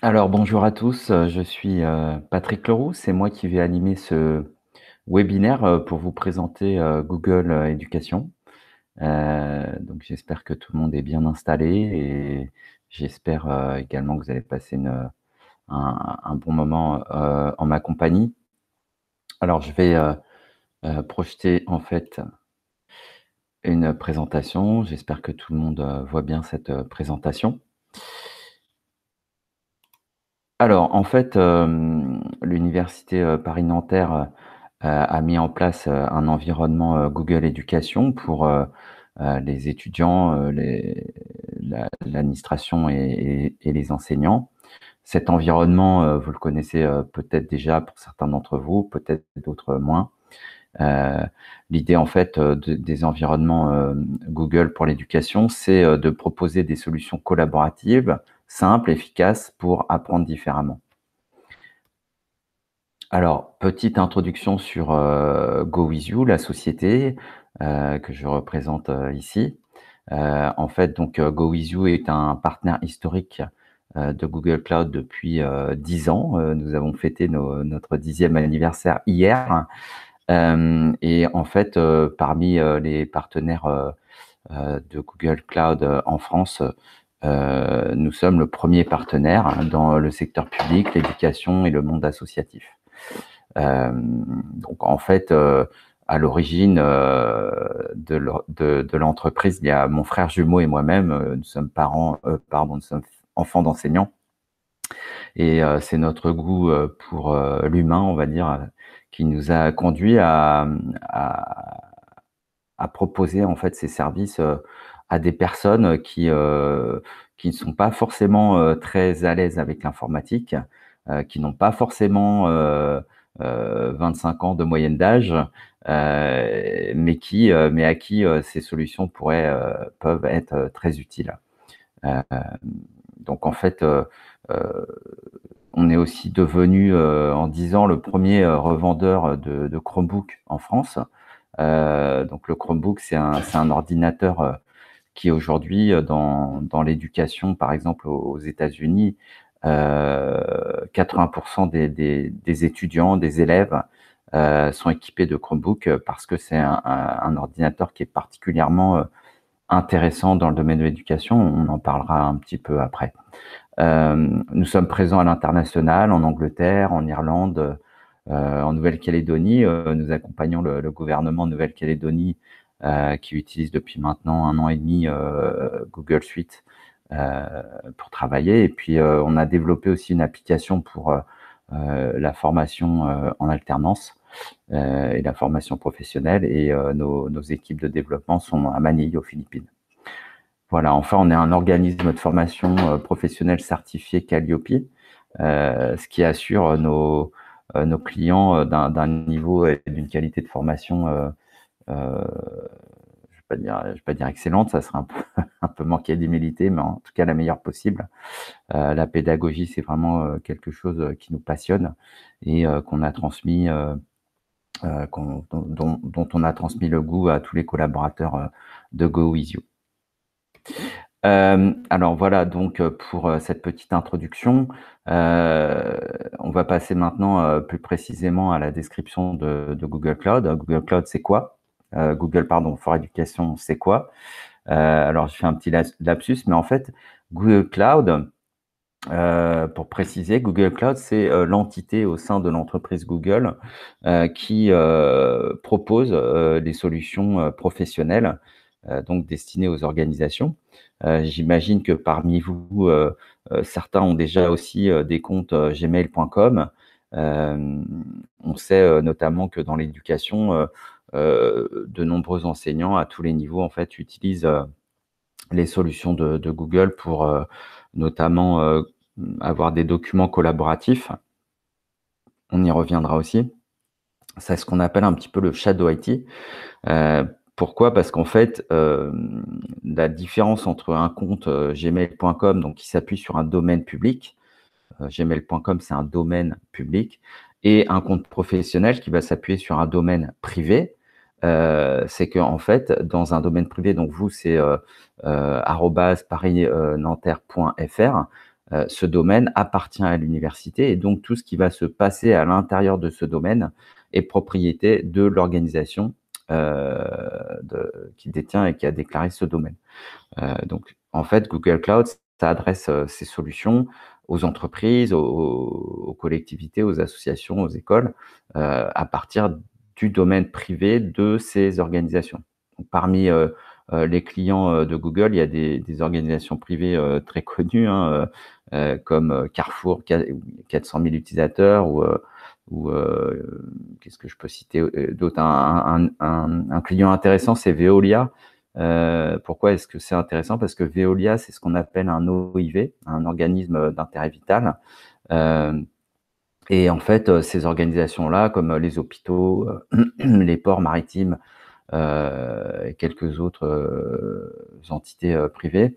Alors bonjour à tous, je suis Patrick Leroux, c'est moi qui vais animer ce webinaire pour vous présenter Google Éducation. Donc j'espère que tout le monde est bien installé et j'espère également que vous allez passer un bon moment en ma compagnie. Alors je vais projeter en fait une présentation, j'espère que tout le monde voit bien cette présentation. Alors en fait, l'université Paris-Nanterre a mis en place un environnement Google Éducation pour les étudiants, l'administration et les enseignants. Cet environnement, vous le connaissez peut-être déjà pour certains d'entre vous, peut-être d'autres moins. Euh, L'idée en fait des environnements Google pour l'éducation, c'est de proposer des solutions collaboratives, simples, efficaces pour apprendre différemment. Alors, petite introduction sur GoWithYou, la société que je représente ici. En fait, donc GoWithYou est un partenaire historique de Google Cloud depuis 10 ans. Nous avons fêté notre 10e anniversaire hier. Et en fait, parmi les partenaires de Google Cloud en France, nous sommes le premier partenaire dans le secteur public, l'éducation et le monde associatif. Donc en fait, à l'origine de l'entreprise, il y a mon frère jumeau et moi-même, nous sommes nous sommes enfants d'enseignants. Et c'est notre goût pour l'humain, on va dire, qui nous a conduit à proposer en fait ces services à des personnes qui ne sont pas forcément très à l'aise avec l'informatique, qui n'ont pas forcément 25 ans de moyenne d'âge, mais à qui ces solutions peuvent être très utiles. Euh, donc en fait, euh, on est aussi devenu en 10 ans le premier revendeur de Chromebook en France. Donc le Chromebook, c'est un ordinateur qui aujourd'hui, dans l'éducation, par exemple aux États-Unis, 80% des étudiants, des élèves sont équipés de Chromebook parce que c'est un ordinateur qui est particulièrement intéressant dans le domaine de l'éducation. On en parlera un petit peu après. Nous sommes présents à l'international, en Angleterre, en Irlande, en Nouvelle-Calédonie. Nous accompagnons le gouvernement de Nouvelle-Calédonie qui utilise depuis maintenant 1 an et demi Google Suite pour travailler. Et puis, on a développé aussi une application pour la formation en alternance et la formation professionnelle. Et nos équipes de développement sont à Manille, aux Philippines. Voilà, enfin, on est un organisme de formation professionnelle certifié Calliope, ce qui assure nos clients d'un niveau et d'une qualité de formation, je vais pas dire excellente, ça serait un peu manquer d'humilité, mais en tout cas la meilleure possible. La pédagogie, c'est vraiment quelque chose qui nous passionne et qu'on a transmis, dont on a transmis le goût à tous les collaborateurs de GoWithYou. Alors voilà donc pour cette petite introduction. On va passer maintenant plus précisément à la description de Google Cloud. Google Cloud, c'est quoi? Google, pardon, for Education, c'est quoi? Alors je fais un petit lapsus, mais en fait, Google Cloud, pour préciser, Google Cloud, c'est l'entité au sein de l'entreprise Google qui propose des solutions professionnelles, donc destinées aux organisations. J'imagine que parmi vous, certains ont déjà aussi des comptes gmail.com. On sait notamment que dans l'éducation, de nombreux enseignants à tous les niveaux en fait utilisent les solutions de Google pour notamment avoir des documents collaboratifs. On y reviendra aussi. C'est ce qu'on appelle un petit peu le shadow IT. Pourquoi? Parce qu'en fait, la différence entre un compte gmail.com, donc qui s'appuie sur un domaine public, gmail.com c'est un domaine public, et un compte professionnel qui va s'appuyer sur un domaine privé, c'est qu'en fait, dans un domaine privé, donc vous, c'est @parisnanterre.fr, ce domaine appartient à l'université et donc tout ce qui va se passer à l'intérieur de ce domaine est propriété de l'organisation qui détient et qui a déclaré ce domaine. Donc, en fait, Google Cloud, ça adresse ces solutions aux entreprises, aux collectivités, aux associations, aux écoles, à partir du domaine privé de ces organisations. Donc, parmi les clients de Google, il y a des organisations privées très connues, hein, comme Carrefour, 400 000 utilisateurs, ou qu'est-ce que je peux citer d'autre? Un client intéressant, c'est Veolia. Pourquoi est-ce que c'est intéressant? Parce que Veolia, c'est ce qu'on appelle un OIV, un organisme d'intérêt vital. Et en fait, ces organisations-là, comme les hôpitaux, les ports maritimes et quelques autres entités privées,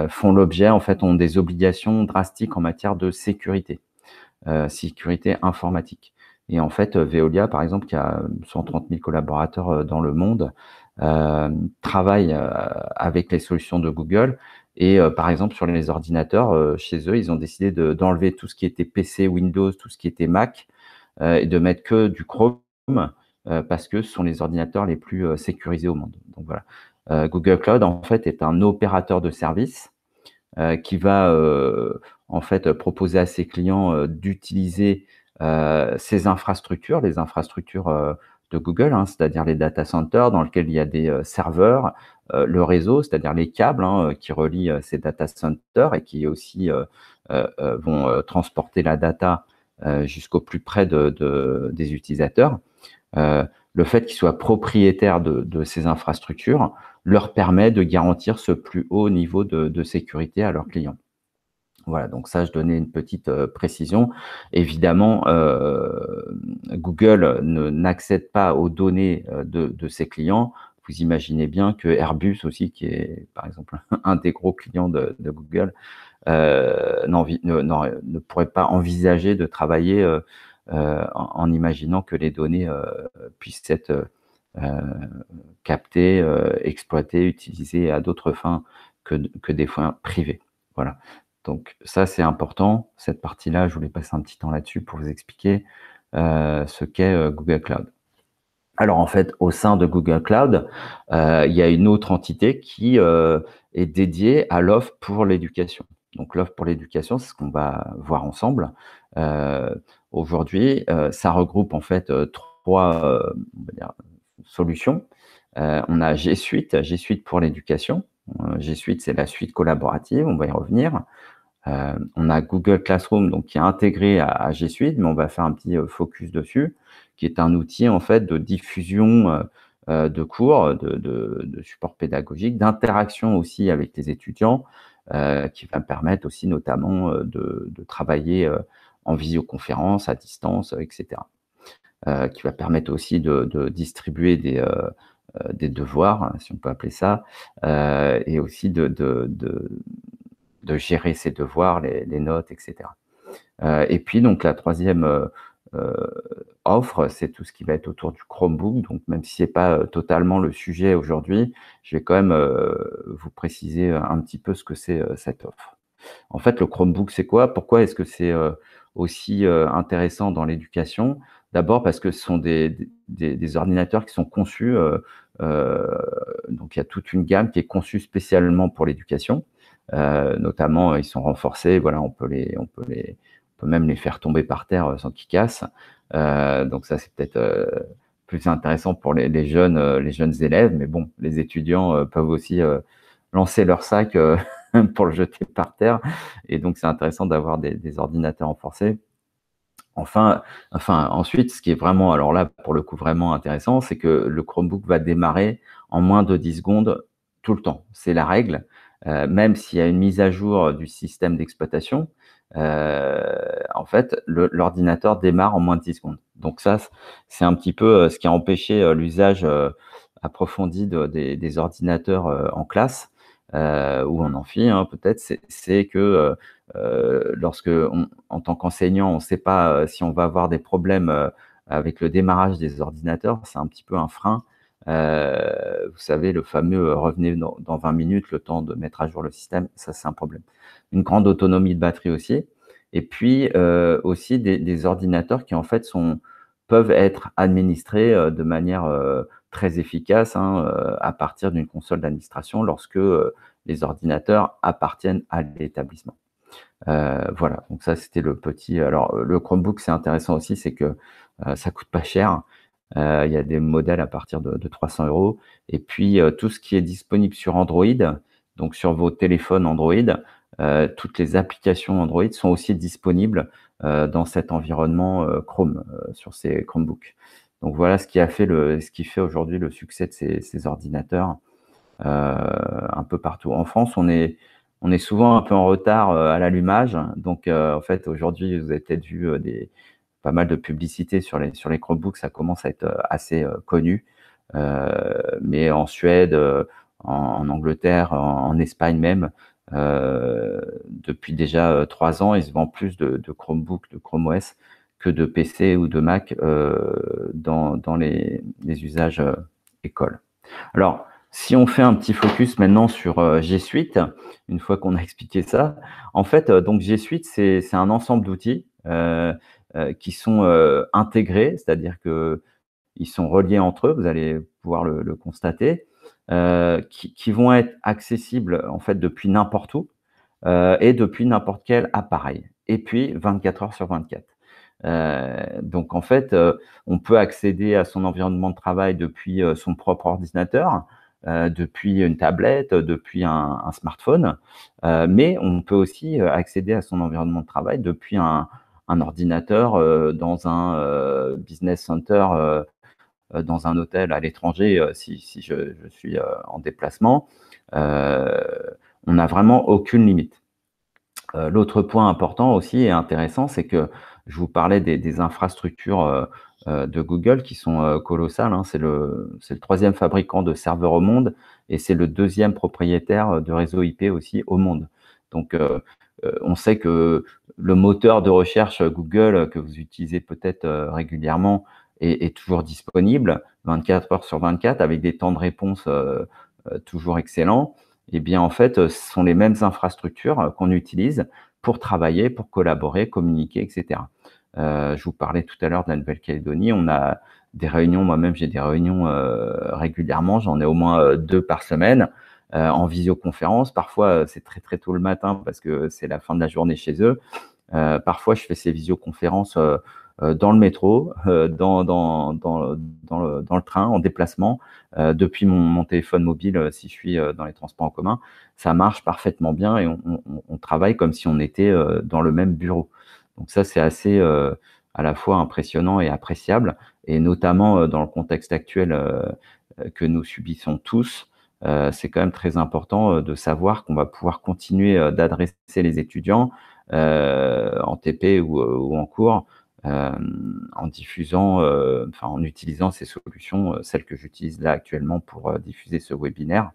font l'objet, en fait, ont des obligations drastiques en matière de sécurité, sécurité informatique. Et en fait, Veolia, par exemple, qui a 130 000 collaborateurs dans le monde, travaille avec les solutions de Google. Et par exemple, sur les ordinateurs, chez eux, ils ont décidé d'enlever tout ce qui était PC, Windows, tout ce qui était Mac, et de mettre que du Chrome, parce que ce sont les ordinateurs les plus sécurisés au monde. Donc voilà. Google Cloud, en fait, est un opérateur de service qui va en fait proposer à ses clients d'utiliser ces infrastructures, les infrastructures de Google, hein, c'est-à-dire les data centers dans lesquels il y a des serveurs, le réseau, c'est-à-dire les câbles qui relient ces data centers et qui aussi vont transporter la data jusqu'au plus près des utilisateurs. Le fait qu'ils soient propriétaires de ces infrastructures leur permet de garantir ce plus haut niveau de sécurité à leurs clients. Voilà, donc ça, je donnais une petite précision. Évidemment, Google n'accède pas aux données de ses clients. Vous imaginez bien que Airbus aussi, qui est par exemple un des gros clients de Google, ne pourrait pas envisager de travailler en imaginant que les données puissent être captées, exploitées, utilisées à d'autres fins que des fins privées. Voilà. Donc ça, c'est important. Cette partie-là, je voulais passer un petit temps là-dessus pour vous expliquer ce qu'est Google Cloud. Alors en fait, au sein de Google Cloud, il y a une autre entité qui est dédiée à l'offre pour l'éducation. Donc l'offre pour l'éducation, c'est ce qu'on va voir ensemble. Aujourd'hui, ça regroupe en fait trois on va dire, solutions. On a G Suite, G Suite pour l'éducation. G Suite, c'est la suite collaborative, on va y revenir. On a Google Classroom, donc qui est intégré à G Suite, mais on va faire un petit focus dessus, qui est un outil en fait de diffusion de cours, de support pédagogique, d'interaction aussi avec les étudiants, qui va permettre aussi notamment de travailler en visioconférence, à distance, etc. Qui va permettre aussi de distribuer des devoirs, hein, si on peut appeler ça, et aussi de gérer ses devoirs, les notes, etc. Et puis, donc, la troisième offre, c'est tout ce qui va être autour du Chromebook. Donc, même si ce n'est pas totalement le sujet aujourd'hui, je vais quand même vous préciser un petit peu ce que c'est cette offre. En fait, le Chromebook, c'est quoi? Pourquoi est-ce que c'est aussi intéressant dans l'éducation? D'abord parce que ce sont des ordinateurs qui sont conçus, donc il y a toute une gamme qui est conçue spécialement pour l'éducation. Notamment, ils sont renforcés, voilà, on peut même les faire tomber par terre sans qu'ils cassent. Donc ça, c'est peut-être plus intéressant pour les jeunes élèves, mais bon, les étudiants peuvent aussi lancer leur sac pour le jeter par terre. Et donc, c'est intéressant d'avoir des ordinateurs renforcés. Enfin, ensuite, ce qui est vraiment, alors là, pour le coup, vraiment intéressant, c'est que le Chromebook va démarrer en moins de 10 secondes tout le temps. C'est la règle. Même s'il y a une mise à jour du système d'exploitation, en fait, l'ordinateur démarre en moins de 10 secondes. Donc ça, c'est un petit peu ce qui a empêché l'usage approfondi des ordinateurs en classe ou en amphi, hein, peut-être, c'est que lorsque, en tant qu'enseignant, on ne sait pas si on va avoir des problèmes avec le démarrage des ordinateurs, c'est un petit peu un frein Vous savez, le fameux revenez dans 20 minutes, le temps de mettre à jour le système, ça c'est un problème. Une grande autonomie de batterie aussi. Et puis aussi des ordinateurs qui en fait peuvent être administrés de manière très efficace à partir d'une console d'administration lorsque les ordinateurs appartiennent à l'établissement. Voilà, donc ça c'était le petit. Alors le Chromebook, c'est intéressant aussi, c'est que ça coûte pas cher. Il y a des modèles à partir de 300 €. Et puis tout ce qui est disponible sur Android, donc sur vos téléphones Android, toutes les applications Android sont aussi disponibles dans cet environnement Chrome sur ces Chromebooks. Donc voilà ce qui fait aujourd'hui le succès de ces ordinateurs un peu partout. En France, on est souvent un peu en retard à l'allumage. Donc, en fait, aujourd'hui, vous avez peut-être vu pas mal de publicités sur les Chromebooks. Ça commence à être assez connu. Mais en Suède, en Angleterre, en Espagne même, depuis déjà 3 ans, ils se vendent plus de Chromebooks, de Chrome OS que de PC ou de Mac dans les usages écoles. Alors, si on fait un petit focus maintenant sur G Suite, une fois qu'on a expliqué ça, en fait, donc G Suite, c'est un ensemble d'outils qui sont intégrés, c'est-à-dire qu'ils sont reliés entre eux, vous allez pouvoir le constater, qui vont être accessibles en fait depuis n'importe où et depuis n'importe quel appareil, et puis 24 heures sur 24. Donc en fait, on peut accéder à son environnement de travail depuis son propre ordinateur, depuis une tablette, depuis un smartphone, mais on peut aussi accéder à son environnement de travail depuis un ordinateur dans un business center, dans un hôtel à l'étranger, si je suis en déplacement. On n'a vraiment aucune limite. L'autre point important aussi et intéressant, c'est que je vous parlais des infrastructures de Google qui sont colossales, hein. C'est le 3e fabricant de serveurs au monde et c'est le 2e propriétaire de réseau IP aussi au monde. Donc, on sait que le moteur de recherche Google que vous utilisez peut-être régulièrement est toujours disponible 24 heures sur 24 avec des temps de réponse toujours excellents. Eh bien, en fait, ce sont les mêmes infrastructures qu'on utilise pour travailler, pour collaborer, communiquer, etc. Je vous parlais tout à l'heure de la Nouvelle-Calédonie. On a des réunions, moi-même j'ai des réunions régulièrement, j'en ai au moins 2 par semaine en visioconférence. Parfois, c'est très très tôt le matin parce que c'est la fin de la journée chez eux. Parfois, je fais ces visioconférences dans le métro, dans le train, en déplacement, depuis mon téléphone mobile si je suis dans les transports en commun. Ça marche parfaitement bien et on travaille comme si on était dans le même bureau. Donc ça, c'est assez à la fois impressionnant et appréciable, et notamment dans le contexte actuel que nous subissons tous. C'est quand même très important de savoir qu'on va pouvoir continuer d'adresser les étudiants en TP ou en cours en diffusant, enfin en utilisant ces solutions, celles que j'utilise là actuellement pour diffuser ce webinaire,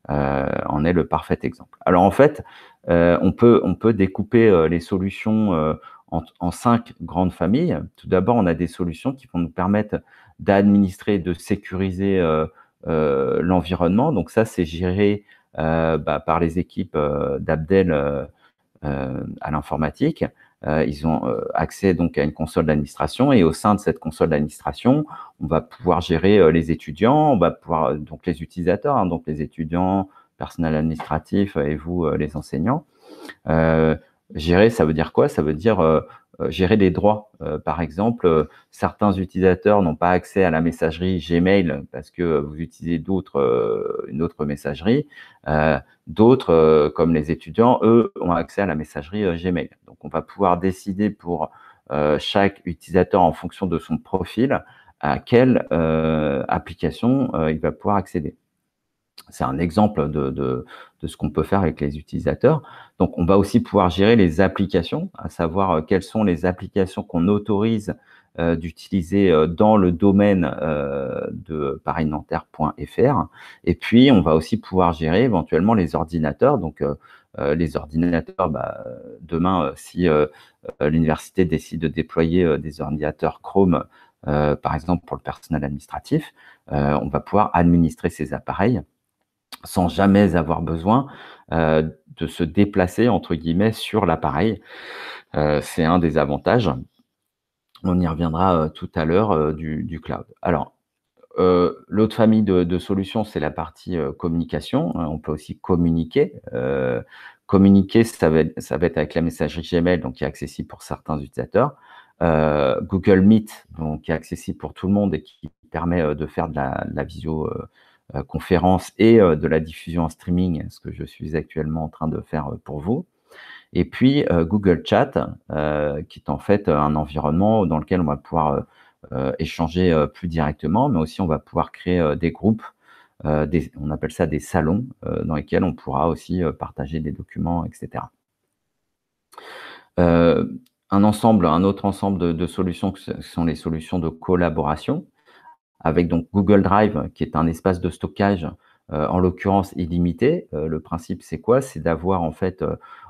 en est le parfait exemple. Alors en fait, on peut découper les solutions en 5 grandes familles. Tout d'abord, on a des solutions qui vont nous permettre d'administrer, de sécuriser l'environnement. Donc ça, c'est géré par les équipes d'Abdel à l'informatique. Ils ont accès donc à une console d'administration, et au sein de cette console d'administration, on va pouvoir gérer les étudiants, on va pouvoir donc les utilisateurs, hein, donc les étudiants, personnel administratif et vous les enseignants. Gérer, ça veut dire quoi? Ça veut dire gérer les droits. Par exemple, certains utilisateurs n'ont pas accès à la messagerie Gmail parce que vous utilisez une autre messagerie. D'autres, comme les étudiants, eux, ont accès à la messagerie Gmail. Donc, on va pouvoir décider pour chaque utilisateur en fonction de son profil à quelle application il va pouvoir accéder. C'est un exemple de ce qu'on peut faire avec les utilisateurs. Donc, on va aussi pouvoir gérer les applications, à savoir quelles sont les applications qu'on autorise d'utiliser dans le domaine de parisnanterre.fr. Et puis, on va aussi pouvoir gérer éventuellement les ordinateurs. Donc, les ordinateurs, demain, si l'université décide de déployer des ordinateurs Chrome par exemple pour le personnel administratif, on va pouvoir administrer ces appareils sans jamais avoir besoin de se déplacer entre guillemets sur l'appareil. C'est un des avantages. On y reviendra tout à l'heure du cloud. Alors, l'autre famille de solutions, c'est la partie communication, hein. On peut aussi communiquer. Communiquer, ça va être avec la messagerie Gmail, donc qui est accessible pour certains utilisateurs. Google Meet, donc qui est accessible pour tout le monde et qui permet de faire de la visio conférence et de la diffusion en streaming, ce que je suis actuellement en train de faire pour vous. Et puis Google Chat, qui est en fait un environnement dans lequel on va pouvoir échanger plus directement, mais aussi on va pouvoir créer des groupes, on appelle ça des salons, dans lesquels on pourra aussi partager des documents, etc. Un autre ensemble de solutions, ce sont les solutions de collaboration, avec donc Google Drive, qui est un espace de stockage, en l'occurrence illimité. Le principe, c'est quoi? C'est d'avoir en fait,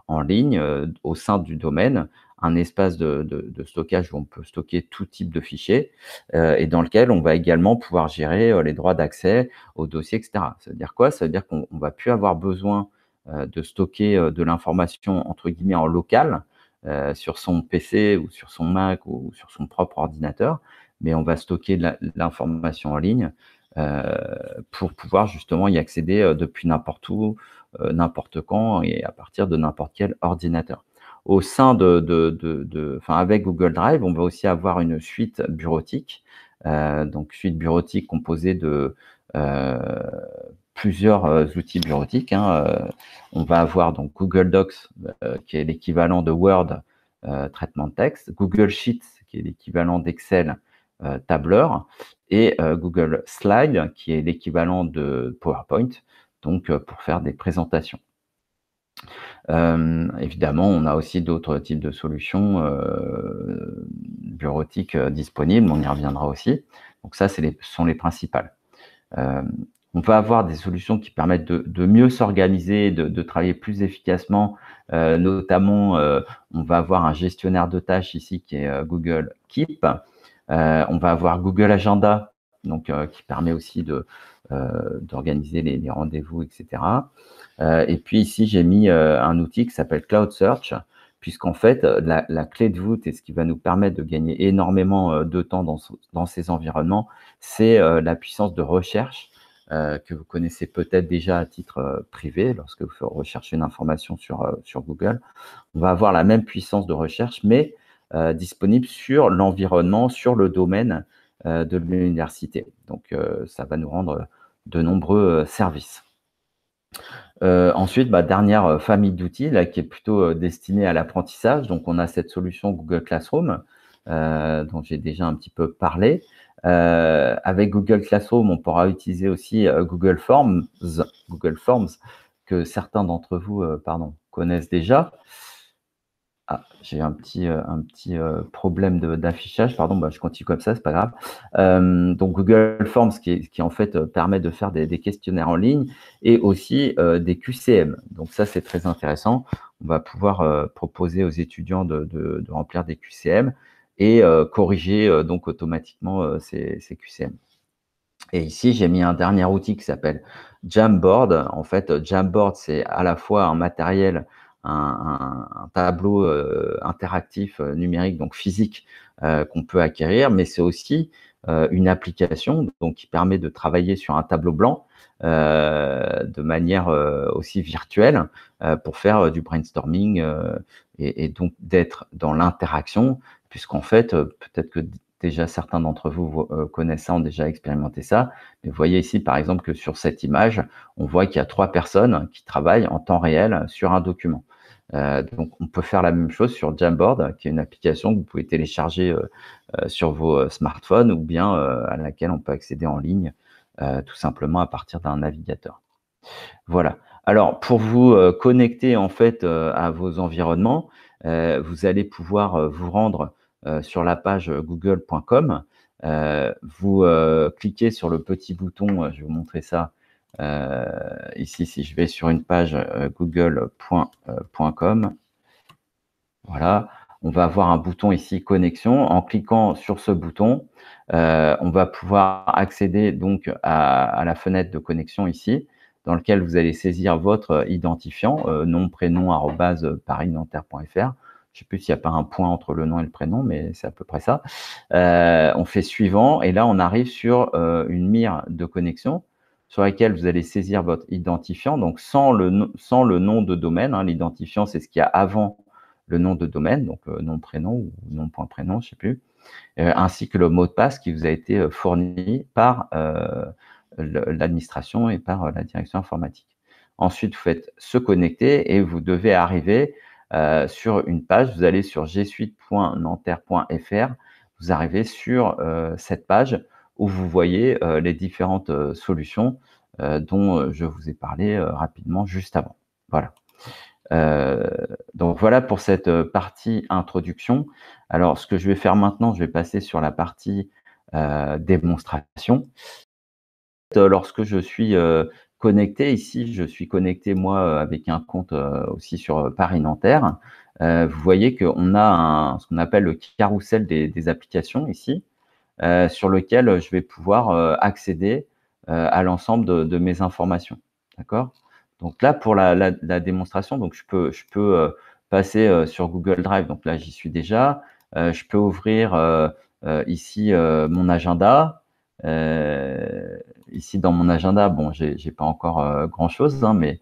en ligne, au sein du domaine, un espace de stockage où on peut stocker tout type de fichiers, et dans lequel on va également pouvoir gérer, les droits d'accès aux dossiers, et cetera. Ça veut dire quoi? Ça veut dire qu'on va plus avoir besoin, de stocker, de l'information entre guillemets «en local», sur son PC ou sur son Mac ou sur son propre ordinateur, mais on va stocker l'information en ligne pour pouvoir justement y accéder depuis n'importe où, n'importe quand et à partir de n'importe quel ordinateur. Au sein enfin, avec Google Drive, on va aussi avoir une suite bureautique, donc suite bureautique composée de plusieurs outils bureautiques, hein. On va avoir donc Google Docs, qui est l'équivalent de Word, traitement de texte, Google Sheets, qui est l'équivalent d'Excel, tableur, et Google Slide, qui est l'équivalent de PowerPoint, donc pour faire des présentations. Évidemment, on a aussi d'autres types de solutions bureautiques disponibles, on y reviendra aussi. Donc ça, ce sont les principales. On peut avoir des solutions qui permettent de mieux s'organiser, de travailler plus efficacement. Notamment, on va avoir un gestionnaire de tâches ici qui est Google Keep. On va avoir Google Agenda, donc qui permet aussi d'organiser les rendez-vous, etc. Et puis ici, j'ai mis un outil qui s'appelle Cloud Search, puisqu'en fait, la clé de voûte et ce qui va nous permettre de gagner énormément de temps dans ces environnements, c'est la puissance de recherche que vous connaissez peut-être déjà à titre privé lorsque vous recherchez une information sur Google. On va avoir la même puissance de recherche, mais disponible sur l'environnement, sur le domaine de l'université. Donc, ça va nous rendre de nombreux services. Ensuite, dernière famille d'outils là, qui est plutôt destinée à l'apprentissage. Donc, on a cette solution Google Classroom, dont j'ai déjà un petit peu parlé. Avec Google Classroom, on pourra utiliser aussi Google Forms, que certains d'entre vous connaissent déjà. Ah, j'ai un petit problème d'affichage, pardon, je continue comme ça, c'est pas grave. Donc Google Forms qui en fait permet de faire des questionnaires en ligne et aussi des QCM. Donc ça, c'est très intéressant. On va pouvoir proposer aux étudiants de remplir des QCM et corriger donc automatiquement ces QCM. Et ici, j'ai mis un dernier outil qui s'appelle Jamboard. En fait, Jamboard, c'est à la fois un matériel, un tableau interactif numérique, donc physique, qu'on peut acquérir, mais c'est aussi une application donc, qui permet de travailler sur un tableau blanc de manière aussi virtuelle pour faire du brainstorming et donc d'être dans l'interaction, puisqu'en fait, peut-être que déjà, certains d'entre vous connaissent ça, ont déjà expérimenté ça. Mais vous voyez ici, par exemple, que sur cette image, on voit qu'il y a 3 personnes qui travaillent en temps réel sur un document. Donc, on peut faire la même chose sur Jamboard, qui est une application que vous pouvez télécharger sur vos smartphones ou bien à laquelle on peut accéder en ligne, tout simplement à partir d'un navigateur. Voilà. Alors, pour vous connecter en fait à vos environnements, vous allez pouvoir vous rendre sur la page google.com. Vous cliquez sur le petit bouton, je vais vous montrer ça ici, si je vais sur une page google.com. Voilà. on va avoir un bouton ici connexion. En cliquant sur ce bouton, on va pouvoir accéder donc à la fenêtre de connexion ici, dans lequel vous allez saisir votre identifiant, nom, prénom, @parisnanterre.fr. Je ne sais plus s'il n'y a pas un point entre le nom et le prénom, mais c'est à peu près ça. On fait suivant, et là, on arrive sur une mire de connexion sur laquelle vous allez saisir votre identifiant, donc sans le nom de domaine. Hein. L'identifiant, c'est ce qu'il y a avant le nom de domaine, donc nom, prénom ou nom.prénom, je ne sais plus, ainsi que le mot de passe qui vous a été fourni par l'administration et par la direction informatique. Ensuite, vous faites se connecter et vous devez arriver sur une page. Vous allez sur gsuite.nanterre.fr. Vous arrivez sur cette page où vous voyez les différentes solutions dont je vous ai parlé rapidement juste avant. Voilà. Donc voilà pour cette partie introduction. Alors, ce que je vais faire maintenant, je vais passer sur la partie démonstration. Lorsque je suis connecté ici, je suis connecté moi avec un compte aussi sur Paris Nanterre. Vous voyez qu'on a ce qu'on appelle le carrousel des applications ici, sur lequel je vais pouvoir accéder à l'ensemble de mes informations. D'accord? Donc là, pour la démonstration, donc je peux passer sur Google Drive. Donc là, j'y suis déjà. Je peux ouvrir ici mon agenda. Ici, dans mon agenda, bon, j'ai pas encore grand-chose, hein, mais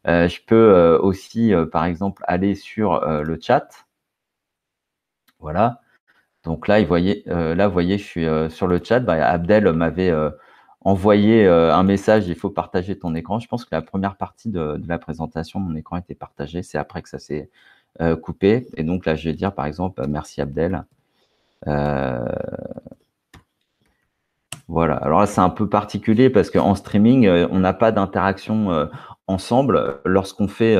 je peux aussi, par exemple, aller sur le chat. Voilà. Donc là, vous voyez, je suis sur le chat. Bah, Abdel m'avait envoyé un message, il faut partager ton écran. Je pense que la première partie de la présentation, mon écran était partagé. C'est après que ça s'est coupé. Et donc là, je vais dire, par exemple, merci Abdel. Voilà. Alors là, c'est un peu particulier parce qu'en streaming, on n'a pas d'interaction ensemble. Lorsqu'on fait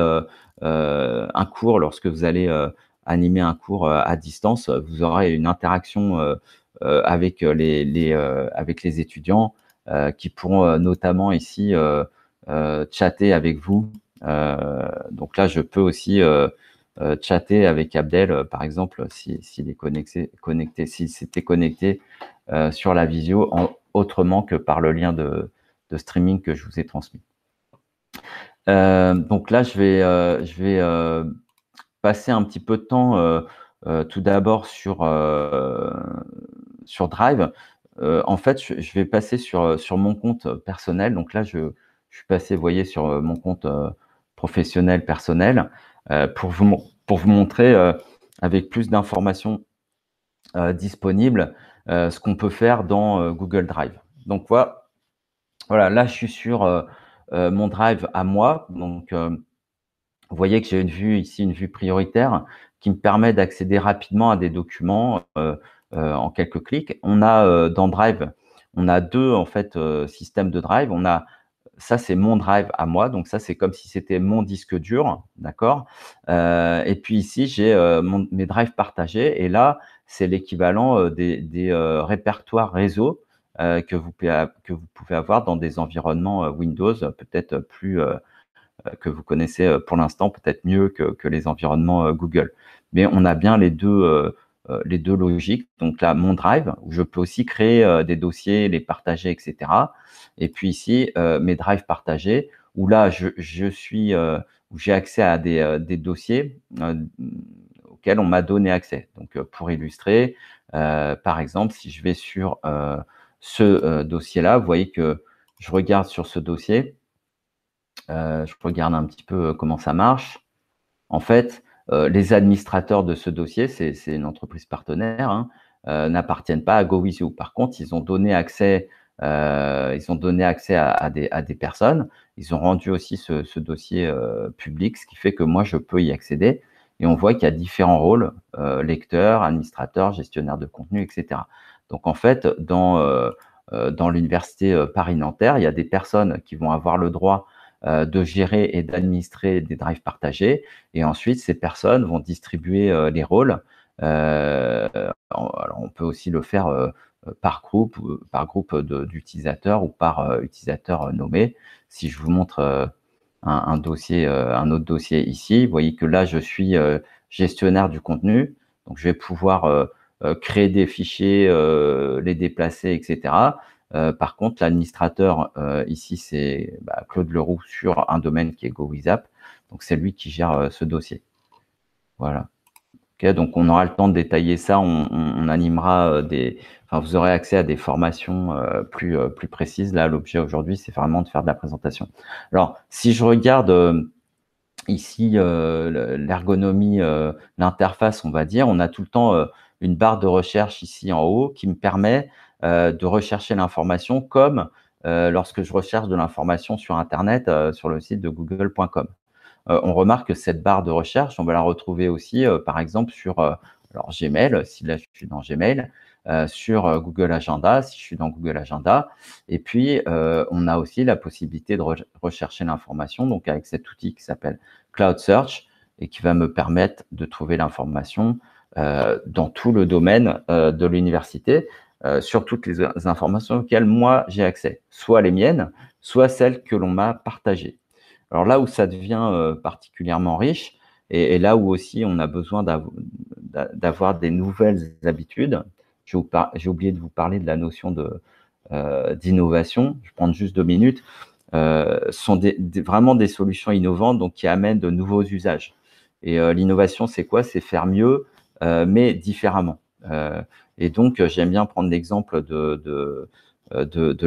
un cours, lorsque vous allez animer un cours à distance, vous aurez une interaction avec les étudiants qui pourront notamment ici chatter avec vous. Donc là, je peux aussi chatter avec Abdel, par exemple, s'il est connecté, s'il s'était connecté sur la visio autrement que par le lien de streaming que je vous ai transmis. Donc là, je vais passer un petit peu de temps tout d'abord sur Drive. En fait, je vais passer sur mon compte personnel. Donc là, je suis passé, vous voyez, sur mon compte professionnel personnel pour vous montrer avec plus d'informations disponibles ce qu'on peut faire dans Google Drive. Donc voilà, là, je suis sur mon Drive à moi. Donc, vous voyez que j'ai une vue ici, une vue prioritaire qui me permet d'accéder rapidement à des documents en quelques clics. On a dans Drive, on a deux en fait systèmes de Drive. On a ça, c'est mon Drive à moi, donc ça, c'est comme si c'était mon disque dur, d'accord? Et puis ici, j'ai mes drives partagés, et là, c'est l'équivalent des répertoires réseau que vous pouvez avoir dans des environnements Windows, peut-être plus que vous connaissez pour l'instant, peut-être mieux que les environnements Google. Mais on a bien les deux logiques. Donc là, mon Drive, où je peux aussi créer des dossiers, les partager, etc. Et puis ici, mes drives partagés, où là, où j'ai accès à des dossiers auxquels on m'a donné accès. Donc, pour illustrer, par exemple, si je vais sur ce dossier-là, vous voyez que je regarde sur ce dossier, je regarde un petit peu comment ça marche. En fait, les administrateurs de ce dossier, c'est une entreprise partenaire, hein, n'appartiennent pas à GoWithYou. Par contre, ils ont donné accès à des personnes. Ils ont rendu aussi ce dossier public, ce qui fait que moi, je peux y accéder. Et on voit qu'il y a différents rôles, lecteur, administrateur, gestionnaire de contenu, etc. Donc, en fait, dans l'université Paris-Nanterre, il y a des personnes qui vont avoir le droit de gérer et d'administrer des drives partagés. Et ensuite, ces personnes vont distribuer les rôles. Alors, on peut aussi le faire par groupe d'utilisateurs ou par utilisateur nommé. Si je vous montre un autre dossier ici, vous voyez que là, je suis gestionnaire du contenu. Donc, je vais pouvoir créer des fichiers, les déplacer, etc. Par contre, l'administrateur, ici, c'est Claude Leroux sur un domaine qui est GoWizApp. Donc, c'est lui qui gère ce dossier. Voilà. Okay, donc, on aura le temps de détailler ça. On animera vous aurez accès à des formations plus précises. Là, l'objet aujourd'hui, c'est vraiment de faire de la présentation. Alors, si je regarde ici l'ergonomie, l'interface, on va dire, on a tout le temps une barre de recherche ici en haut qui me permet de rechercher l'information comme lorsque je recherche de l'information sur Internet, sur le site de google.com. On remarque que cette barre de recherche, on va la retrouver aussi, par exemple, sur alors Gmail, si là je suis dans Gmail, sur Google Agenda, si je suis dans Google Agenda. Et puis, on a aussi la possibilité de rechercher l'information, donc avec cet outil qui s'appelle Cloud Search et qui va me permettre de trouver l'information dans tout le domaine de l'université, sur toutes les informations auxquelles moi j'ai accès, soit les miennes, soit celles que l'on m'a partagées. Alors là où ça devient particulièrement riche, et là où aussi on a besoin d'avoir des nouvelles habitudes, j'ai oublié de vous parler de la notion d'innovation, je prends juste 2 minutes, sont vraiment des solutions innovantes donc qui amènent de nouveaux usages. Et l'innovation, c'est quoi? C'est faire mieux, mais différemment. Et donc, j'aime bien prendre l'exemple de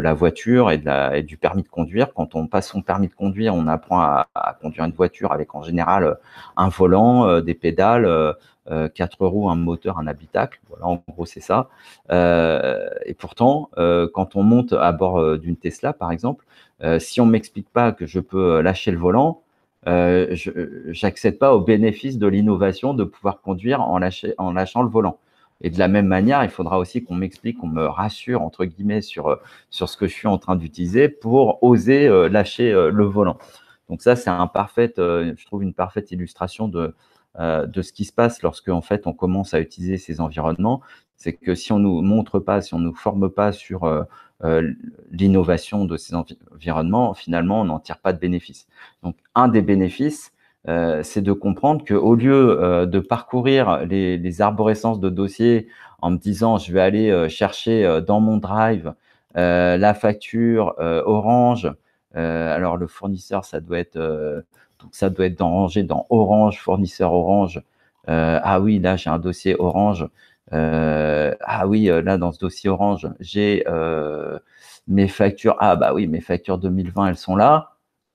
la voiture et du permis de conduire. Quand on passe son permis de conduire, on apprend à conduire une voiture avec en général un volant, des pédales, 4 roues, un moteur, un habitacle. Voilà, en gros, c'est ça. Et pourtant, quand on monte à bord d'une Tesla, par exemple, si on ne m'explique pas que je peux lâcher le volant, je n'accède pas au bénéfice de l'innovation de pouvoir conduire en lâchant le volant. Et de la même manière, il faudra aussi qu'on m'explique, qu'on me rassure, entre guillemets, sur ce que je suis en train d'utiliser pour oser lâcher le volant. Donc ça, c'est je trouve une parfaite illustration de ce qui se passe lorsque, en fait, on commence à utiliser ces environnements. C'est que si on ne nous montre pas, si on ne nous forme pas sur l'innovation de ces environnements, finalement, on n'en tire pas de bénéfice. Donc, un des bénéfices, c'est de comprendre qu'au lieu de parcourir les arborescences de dossiers en me disant je vais aller chercher dans mon drive la facture Orange, alors le fournisseur ça doit être rangé dans Orange, fournisseur Orange. Ah oui, là j'ai un dossier Orange. Ah oui, là dans ce dossier Orange, j'ai mes factures. Ah bah oui, mes factures 2020 elles sont là.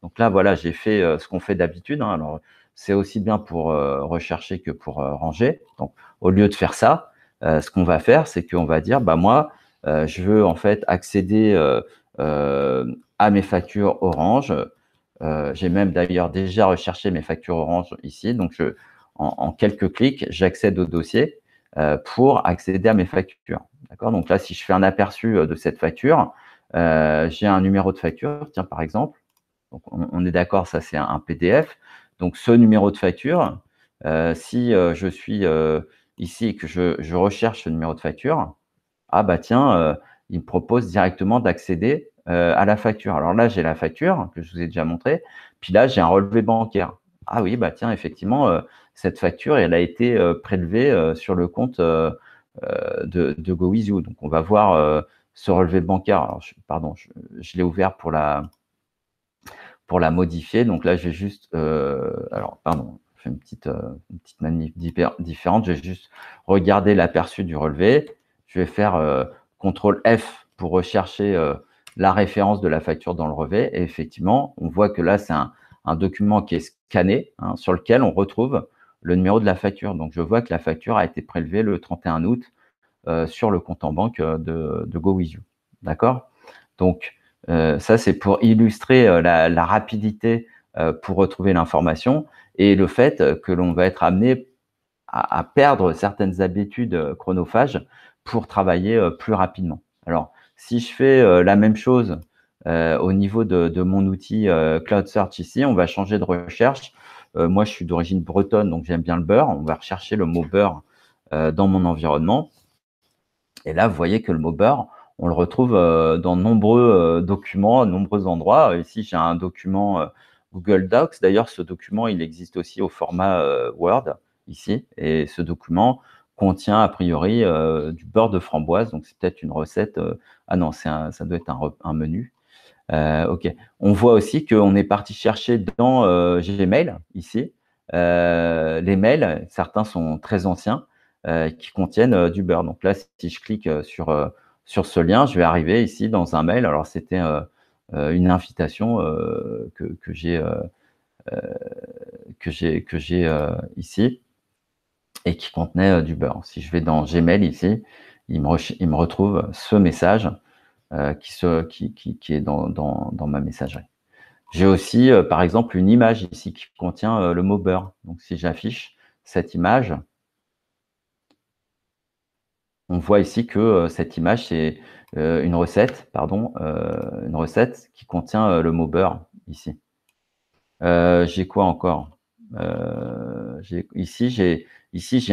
Donc là, voilà, j'ai fait ce qu'on fait d'habitude. Hein. Alors, c'est aussi bien pour rechercher que pour ranger. Donc, au lieu de faire ça, ce qu'on va faire, c'est qu'on va dire, bah moi, je veux en fait accéder à mes factures Orange. J'ai même d'ailleurs déjà recherché mes factures Orange ici. Donc, en quelques clics, j'accède au dossier pour accéder à mes factures. D'accord? Donc là, si je fais un aperçu de cette facture, j'ai un numéro de facture, tiens, par exemple. Donc, on est d'accord, ça c'est un PDF. Donc, ce numéro de facture, si je suis ici et que je recherche ce numéro de facture, ah bah tiens, il me propose directement d'accéder à la facture. Alors là, j'ai la facture que je vous ai déjà montré, puis là, j'ai un relevé bancaire. Ah oui, bah tiens, effectivement, cette facture, elle a été prélevée sur le compte de GoWizYou. Donc, on va voir ce relevé bancaire. Alors, je l'ai ouvert pour la modifier. Donc là, je vais juste, alors pardon, je fais une petite manip différente. Je vais juste regarder l'aperçu du relevé. Je vais faire CTRL F pour rechercher la référence de la facture dans le relevé. Et effectivement, on voit que là, c'est un document qui est scanné, hein, sur lequel on retrouve le numéro de la facture. Donc, je vois que la facture a été prélevée le 31 août sur le compte en banque de GoWizYou. D'accord? Donc, ça, c'est pour illustrer la rapidité pour retrouver l'information et le fait que l'on va être amené à perdre certaines habitudes chronophages pour travailler plus rapidement. Alors, si je fais la même chose au niveau de mon outil Cloud Search ici, on va changer de recherche. Moi, je suis d'origine bretonne, donc j'aime bien le beurre. On va rechercher le mot beurre dans mon environnement. Et là, vous voyez que le mot beurre, on le retrouve dans de nombreux documents, à de nombreux endroits. Ici, j'ai un document Google Docs. D'ailleurs, ce document, il existe aussi au format Word, ici. Et ce document, contient a priori du beurre de framboise. Donc, c'est peut-être une recette. Ah non, ça doit être un menu. OK. On voit aussi qu'on est parti chercher dans Gmail, ici, les mails, certains sont très anciens, qui contiennent du beurre. Donc là, si je clique sur ce lien, je vais arriver ici dans un mail. Alors, c'était une invitation que j'ai ici et qui contenait du beurre. Si je vais dans Gmail ici, il me retrouve ce message qui est dans ma messagerie. J'ai aussi, par exemple, une image ici qui contient le mot beurre. Donc, si j'affiche cette image, on voit ici que cette image, c'est une recette, une recette qui contient le mot beurre ici. J'ai quoi encore? Ici, j'ai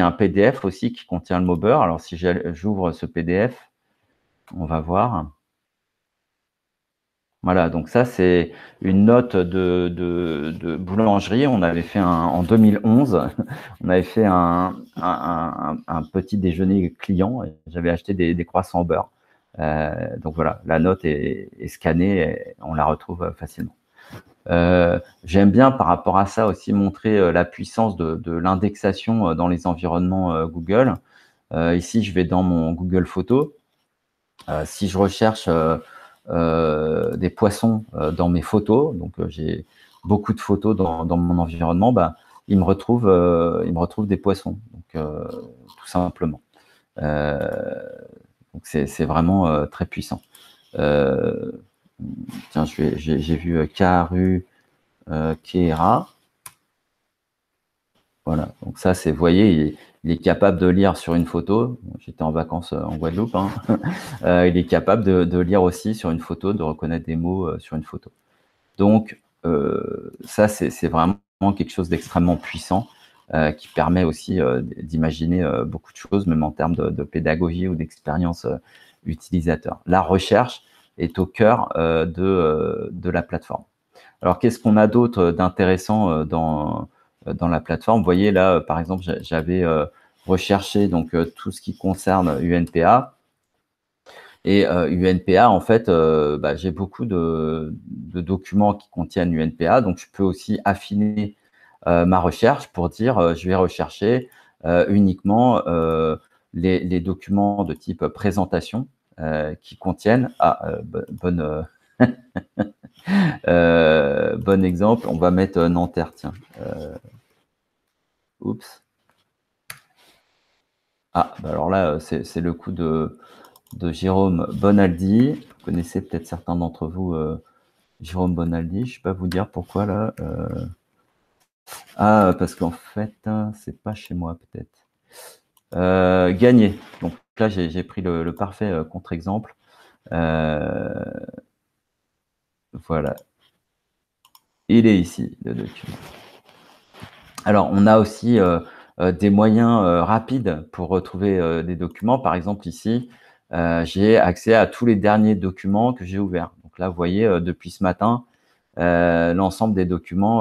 un PDF aussi qui contient le mot beurre. Alors, si j'ouvre ce PDF, on va voir. Voilà, donc ça, c'est une note de boulangerie. On avait fait en 2011, on avait fait un petit déjeuner client. J'avais acheté des croissants au beurre. Donc voilà, la note est scannée et on la retrouve facilement. J'aime bien par rapport à ça aussi montrer la puissance de l'indexation dans les environnements Google. Ici, je vais dans mon Google Photos. Si je recherche des poissons dans mes photos, donc j'ai beaucoup de photos dans mon environnement, bah, il me retrouve des poissons, donc tout simplement. Donc c'est vraiment très puissant. Tiens, j'ai vu Karu Kera. Voilà, donc ça, vous voyez, il est capable de lire sur une photo. J'étais en vacances en Guadeloupe. Hein. Il est capable de lire aussi sur une photo, de reconnaître des mots sur une photo. Donc, ça, c'est vraiment quelque chose d'extrêmement puissant qui permet aussi d'imaginer beaucoup de choses, même en termes de pédagogie ou d'expérience utilisateur. La recherche est au cœur de la plateforme. Alors, qu'est-ce qu'on a d'autre d'intéressant dans la plateforme? Vous voyez là, par exemple, j'avais recherché donc tout ce qui concerne UNPA. Et UNPA, en fait, bah, j'ai beaucoup de documents qui contiennent UNPA, donc je peux aussi affiner ma recherche pour dire je vais rechercher uniquement les documents de type présentation qui contiennent. Bon exemple, on va mettre Nanterre, tiens. Oups. Ah, bah alors là, c'est le coup de Jérôme Bonaldi. Vous connaissez peut-être certains d'entre vous Jérôme Bonaldi. Je ne sais pas vous dire pourquoi là. Ah, parce qu'en fait, c'est pas chez moi peut-être. Gagné. Donc là, j'ai pris le parfait contre-exemple. Voilà. Il est ici, le document. Alors, on a aussi des moyens rapides pour retrouver des documents. Par exemple, ici, j'ai accès à tous les derniers documents que j'ai ouverts. Donc là, vous voyez, depuis ce matin, l'ensemble des documents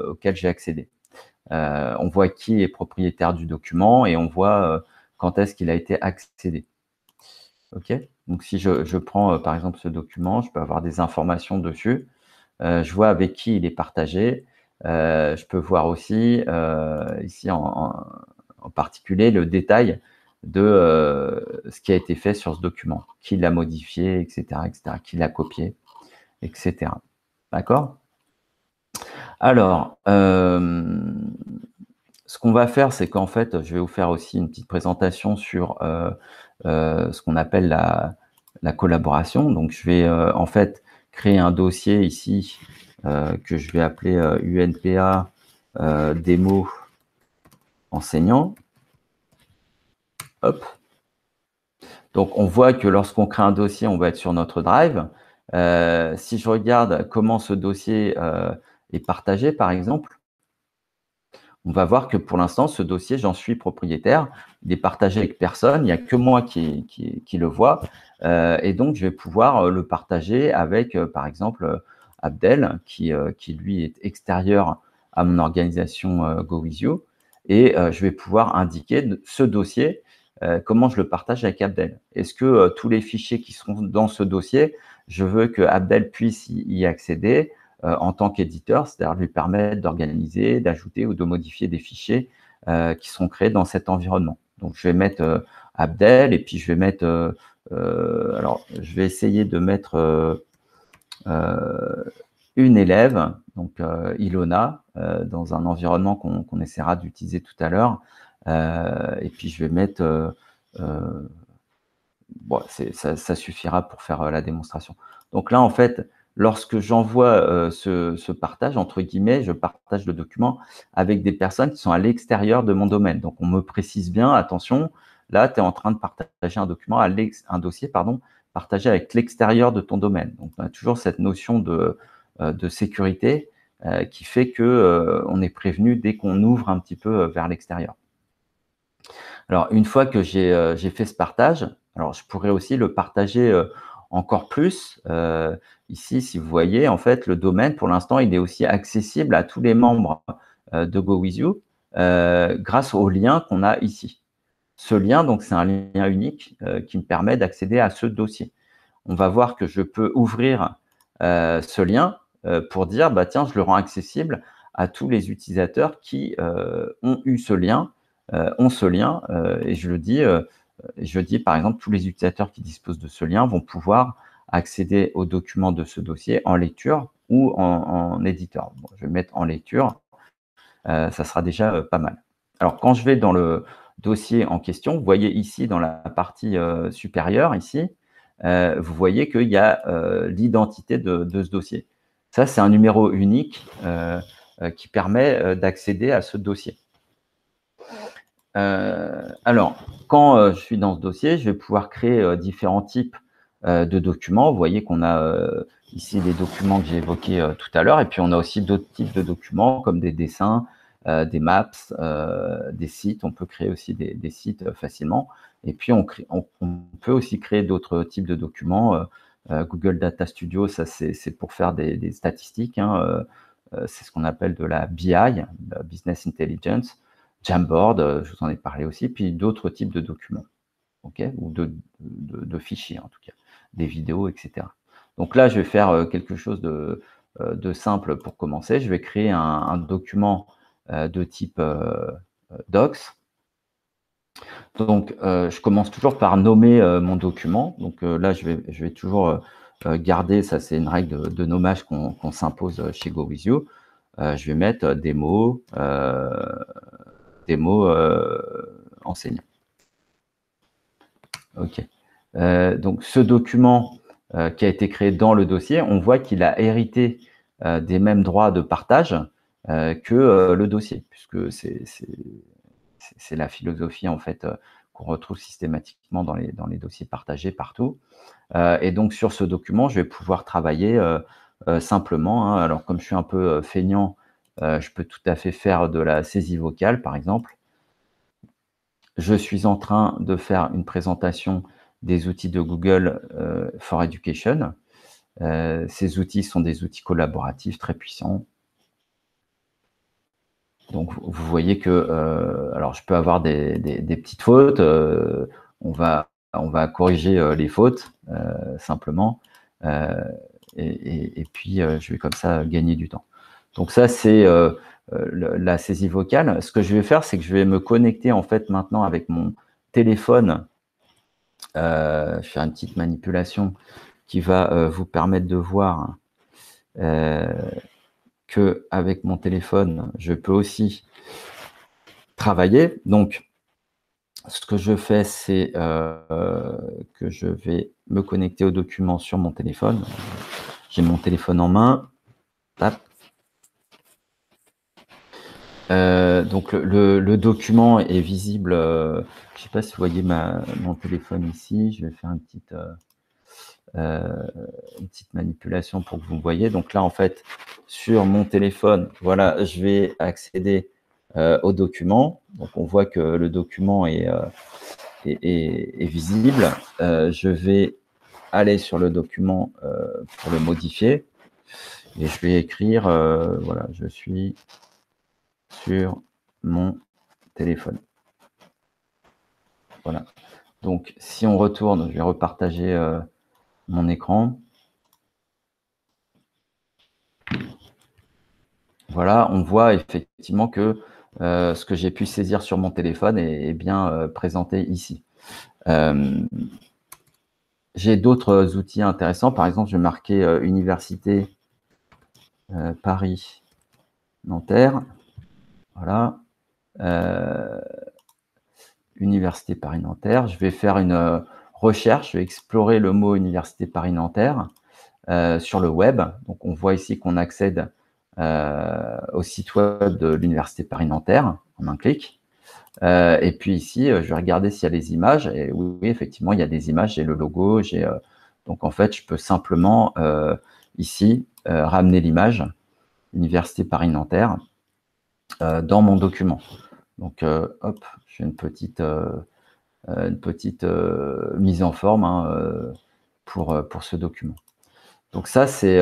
auxquels j'ai accédé. On voit qui est propriétaire du document et on voit quand est-ce qu'il a été accédé. OK? Donc, si je prends, par exemple, ce document, je peux avoir des informations dessus. Je vois avec qui il est partagé. Je peux voir aussi, ici en particulier, le détail de ce qui a été fait sur ce document, qui l'a modifié, etc., qui l'a copié, etc. D'accord? Alors, ce qu'on va faire, c'est qu'en fait, je vais vous faire aussi une petite présentation sur ce qu'on appelle la collaboration. Donc, je vais en fait créer un dossier ici que je vais appeler UNPA démo enseignant. Hop. Donc, on voit que lorsqu'on crée un dossier, on va être sur notre Drive. Si je regarde comment ce dossier est partagé, par exemple, on va voir que pour l'instant, ce dossier, j'en suis propriétaire. Il est partagé avec personne. Il n'y a que moi qui le vois. Et donc, je vais pouvoir le partager avec, par exemple, Abdel, qui lui est extérieur à mon organisation GoWithYou. et je vais pouvoir indiquer ce dossier, comment je le partage avec Abdel. Est-ce que tous les fichiers qui seront dans ce dossier, je veux que Abdel puisse y accéder en tant qu'éditeur, c'est-à-dire lui permettre d'organiser, d'ajouter ou de modifier des fichiers qui seront créés dans cet environnement. Donc, je vais mettre Abdel et puis je vais mettre, alors je vais essayer de mettre une élève, donc Ilona, dans un environnement qu'on essaiera d'utiliser tout à l'heure. Et puis je vais mettre, bon, ça suffira pour faire la démonstration. Donc là, en fait, lorsque j'envoie ce partage, entre guillemets, je partage le document avec des personnes qui sont à l'extérieur de mon domaine. Donc on me précise bien, attention, là, tu es en train de partager un document, un dossier, pardon, partagé avec l'extérieur de ton domaine. Donc on a toujours cette notion de sécurité qui fait que on est prévenu dès qu'on ouvre un petit peu vers l'extérieur. Alors, une fois que j'ai fait ce partage, alors je pourrais aussi le partager encore plus. Ici, si vous voyez, en fait, le domaine, pour l'instant, il est aussi accessible à tous les membres de GoWithYou grâce au lien qu'on a ici. Ce lien, donc, c'est un lien unique qui me permet d'accéder à ce dossier. On va voir que je peux ouvrir ce lien pour dire, bah, tiens, je le rends accessible à tous les utilisateurs qui ont eu ce lien, et je dis, par exemple, tous les utilisateurs qui disposent de ce lien vont pouvoir accéder aux documents de ce dossier en lecture ou en éditeur. Bon, je vais mettre en lecture, ça sera déjà pas mal. Alors, quand je vais dans le dossier en question, vous voyez ici dans la partie supérieure, ici, vous voyez qu'il y a l'identité de ce dossier. Ça, c'est un numéro unique qui permet d'accéder à ce dossier. Alors, quand je suis dans ce dossier, je vais pouvoir créer différents types de documents. Vous voyez qu'on a ici les documents que j'ai évoqués tout à l'heure, et puis on a aussi d'autres types de documents comme des dessins, des maps, des sites. On peut créer aussi des sites facilement. Et puis, on peut aussi créer d'autres types de documents. Google Data Studio, ça c'est pour faire des statistiques. Hein, c'est ce qu'on appelle de la BI, la Business Intelligence. Jamboard, je vous en ai parlé aussi, puis d'autres types de documents, okay, ou de fichiers en tout cas, des vidéos, etc. Donc là, je vais faire quelque chose de simple pour commencer. Je vais créer un document de type docs. Donc, je commence toujours par nommer mon document. Donc là, je vais toujours garder, ça c'est une règle de nommage qu'on s'impose chez GoWithYou. Je vais mettre des mots enseignants. OK. Donc, ce document qui a été créé dans le dossier, on voit qu'il a hérité des mêmes droits de partage que le dossier, puisque c'est la philosophie en fait qu'on retrouve systématiquement dans les dossiers partagés partout. Et donc, sur ce document, je vais pouvoir travailler simplement. Hein. Alors, comme je suis un peu feignant, je peux tout à fait faire de la saisie vocale, par exemple. Je suis en train de faire une présentation des outils de Google for Education. Ces outils sont des outils collaboratifs très puissants. Donc, vous voyez que, alors je peux avoir des petites fautes. On va corriger les fautes simplement. Et puis, je vais comme ça gagner du temps. Donc ça, c'est la saisie vocale. Ce que je vais faire, c'est que je vais me connecter en fait maintenant avec mon téléphone. Faire une petite manipulation qui va vous permettre de voir que avec mon téléphone, je peux aussi travailler. Donc, ce que je fais, c'est que je vais me connecter au document sur mon téléphone. J'ai mon téléphone en main. Hop. Donc le document est visible. Je ne sais pas si vous voyez mon téléphone ici. Je vais faire une petite manipulation pour que vous me voyez. Donc là, en fait, sur mon téléphone, voilà, je vais accéder au document. Donc on voit que le document est visible. Je vais aller sur le document pour le modifier. Et je vais écrire, voilà, je suis sur mon téléphone. Voilà. Donc, si on retourne, je vais repartager mon écran. Voilà, on voit effectivement que ce que j'ai pu saisir sur mon téléphone est bien présenté ici. J'ai d'autres outils intéressants. Par exemple, je vais marquer Université Paris-Nanterre. Voilà. Université Paris-Nanterre. Je vais faire une recherche, je vais explorer le mot Université Paris-Nanterre sur le web. Donc, on voit ici qu'on accède au site web de l'Université Paris-Nanterre en un clic. Et puis ici, je vais regarder s'il y a des images. Et oui, effectivement, il y a des images. J'ai le logo. Donc, en fait, je peux simplement ici ramener l'image Université Paris-Nanterre dans mon document. Donc, hop, j'ai une petite mise en forme pour ce document. Donc ça, c'est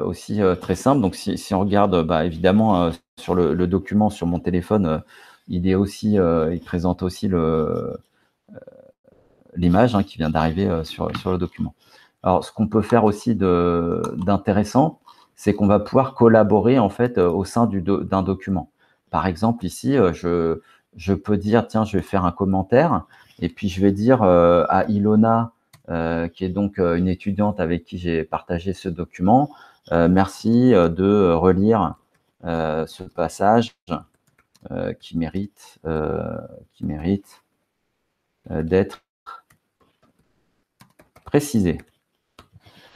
aussi très simple. Donc si on regarde, évidemment, sur le document sur mon téléphone, il présente aussi l'image qui vient d'arriver sur le document. Alors, ce qu'on peut faire aussi d'intéressant, c'est qu'on va pouvoir collaborer en fait au sein d'un document. Par exemple, ici, je peux dire, tiens, je vais faire un commentaire, et puis je vais dire à Ilona, qui est donc une étudiante avec qui j'ai partagé ce document, merci de relire ce passage qui mérite d'être précisé.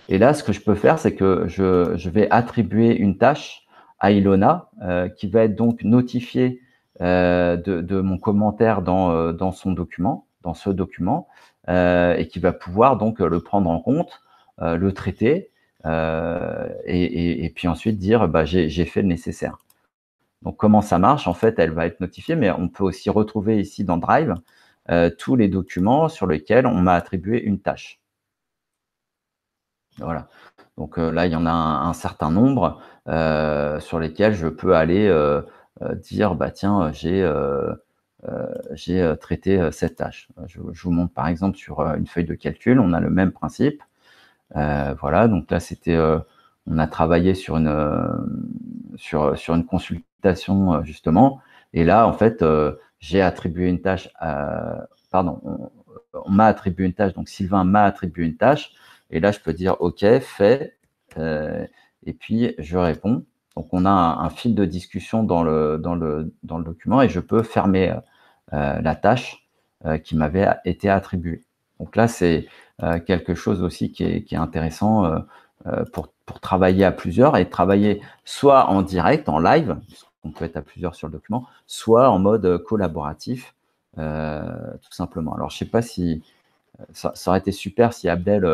Et là, ce que je peux faire, c'est que je vais attribuer une tâche à Ilona qui va être donc notifiée de mon commentaire dans son document, dans ce document, et qui va pouvoir donc le prendre en compte, le traiter, et puis ensuite dire j'ai fait le nécessaire. Donc, comment ça marche? En fait, elle va être notifiée, mais on peut aussi retrouver ici dans Drive tous les documents sur lesquels on m'a attribué une tâche. Voilà. Donc là, il y en a un certain nombre sur lesquels je peux aller dire, tiens, j'ai traité cette tâche. Je vous montre par exemple sur une feuille de calcul, on a le même principe. Voilà, donc là, on a travaillé sur une consultation justement, et là, en fait, j'ai attribué une tâche pardon, on m'a attribué une tâche, donc Sylvain m'a attribué une tâche, et là, je peux dire OK, fait, et puis je réponds. Donc, on a un fil de discussion dans le document, et je peux fermer la tâche qui m'avait été attribuée. Donc là, c'est quelque chose aussi qui est intéressant pour travailler à plusieurs, et travailler soit en direct, en live, on peut être à plusieurs sur le document, soit en mode collaboratif, tout simplement. Alors, je ne sais pas si ça aurait été super si Abdel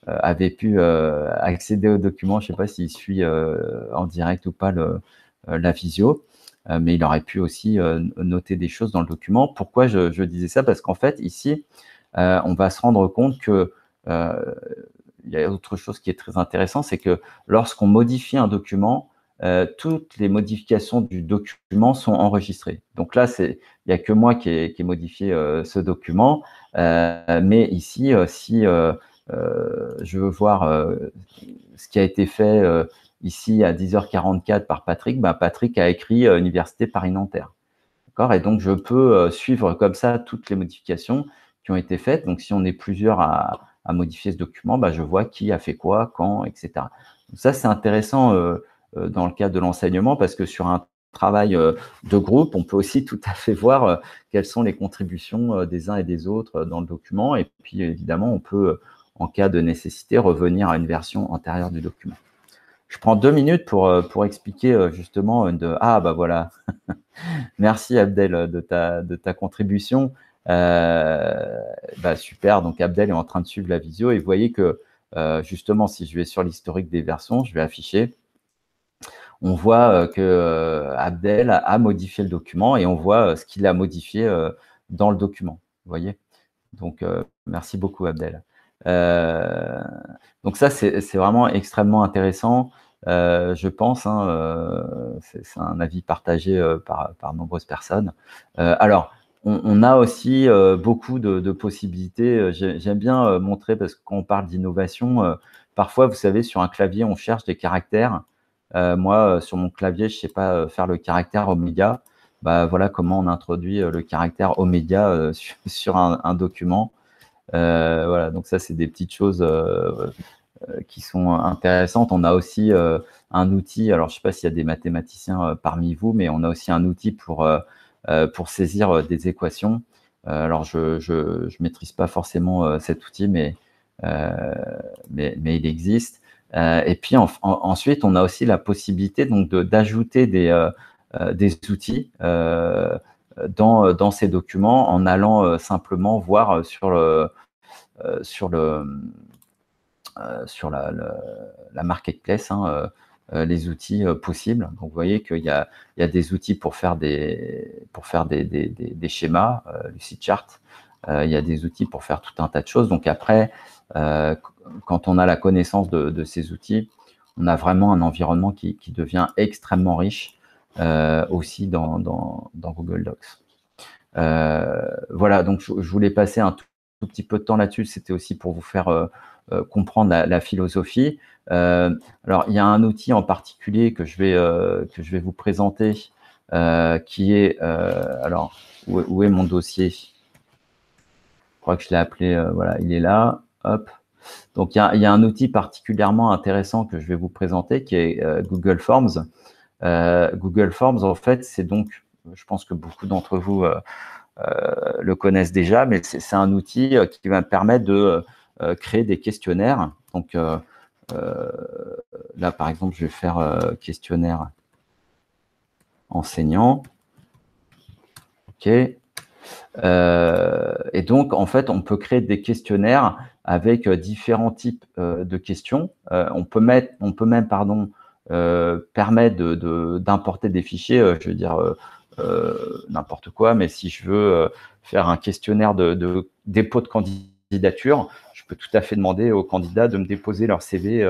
avait pu accéder au document. Je ne sais pas s'il suit en direct ou pas la visio, mais il aurait pu aussi noter des choses dans le document. Pourquoi je disais ça? Parce qu'en fait, ici, on va se rendre compte que il y a autre chose qui est très intéressant, c'est que lorsqu'on modifie un document, toutes les modifications du document sont enregistrées. Donc là, il n'y a que moi qui ai modifié ce document, mais ici, si je veux voir ce qui a été fait ici à 10h44 par Patrick, Patrick a écrit Université Paris-Nanterre. Et donc, je peux suivre comme ça toutes les modifications qui ont été faites. Donc, si on est plusieurs à modifier ce document, je vois qui a fait quoi, quand, etc. Donc, ça, c'est intéressant dans le cadre de l'enseignement, parce que sur un travail de groupe, on peut aussi tout à fait voir quelles sont les contributions des uns et des autres dans le document. Et puis, évidemment, on peut, en cas de nécessité, revenir à une version antérieure du document. Je prends 2 minutes pour expliquer justement voilà. Merci Abdel de ta contribution. Super, donc Abdel est en train de suivre la visio, et vous voyez que justement, si je vais sur l'historique des versions, je vais afficher, on voit que Abdel a modifié le document, et on voit ce qu'il a modifié dans le document. Vous voyez? Donc, merci beaucoup Abdel. Donc ça, c'est vraiment extrêmement intéressant je pense, hein, c'est un avis partagé par nombreuses personnes. Alors, on a aussi beaucoup de possibilités. J'aime bien montrer, parce que quand on parle d'innovation, parfois, vous savez, sur un clavier, on cherche des caractères. Moi, sur mon clavier, je ne sais pas faire le caractère oméga. Bah, voilà comment on introduit le caractère oméga sur un document. Voilà, donc ça, c'est des petites choses qui sont intéressantes. On a aussi un outil, alors je ne sais pas s'il y a des mathématiciens parmi vous, mais on a aussi un outil pour saisir des équations. Alors, je maîtrise pas forcément cet outil, mais il existe. Et puis ensuite, on a aussi la possibilité donc d'ajouter des outils dans ces documents en allant simplement voir sur la marketplace, hein, les outils possibles. Donc, vous voyez qu'il y a des outils pour faire des schémas, Lucidchart. Il y a des outils pour faire tout un tas de choses. Donc après, quand on a la connaissance de ces outils, on a vraiment un environnement qui devient extrêmement riche aussi dans Google Docs. Voilà, donc je voulais passer un tout petit peu de temps là-dessus. C'était aussi pour vous faire comprendre la philosophie. Alors, il y a un outil en particulier que je vais vous présenter qui est, alors, où est mon dossier? Je crois que je l'ai appelé, voilà, il est là, hop. Donc, il y a un outil particulièrement intéressant que je vais vous présenter qui est Google Forms. Google Forms, en fait, c'est donc, je pense que beaucoup d'entre vous le connaissent déjà, mais c'est un outil qui va me permettre de créer des questionnaires. Donc là, par exemple, je vais faire questionnaire enseignant. OK. Et donc, en fait, on peut créer des questionnaires avec différents types de questions. On peut même permettre d'importer des fichiers, je veux dire n'importe quoi, mais si je veux faire un questionnaire de dépôt de candidature, je peux tout à fait demander aux candidats de me déposer leur CV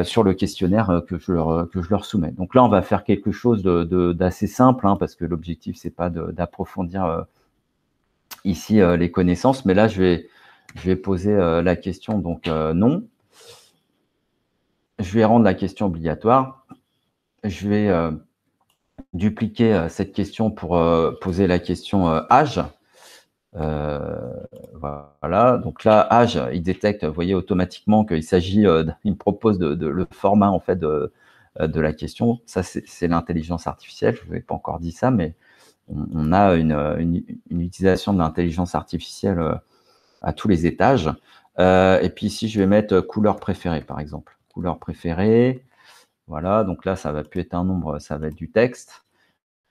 sur le questionnaire que je leur soumets. Donc là, on va faire quelque chose d'assez simple, hein, parce que l'objectif, c'est pas d'approfondir ici les connaissances, mais là, je vais poser la question, donc non. Je vais rendre la question obligatoire. Je vais dupliquer cette question pour poser la question âge. Voilà, donc là, âge, il détecte, vous voyez, automatiquement qu'il s'agit, il me propose le format en fait de la question. Ça, c'est l'intelligence artificielle. Je ne vous ai pas encore dit ça, mais on a une utilisation de l'intelligence artificielle à tous les étages. Et puis ici, je vais mettre couleur préférée, par exemple. Couleur préférée. Voilà, donc là, ça va plus être un nombre, ça va être du texte.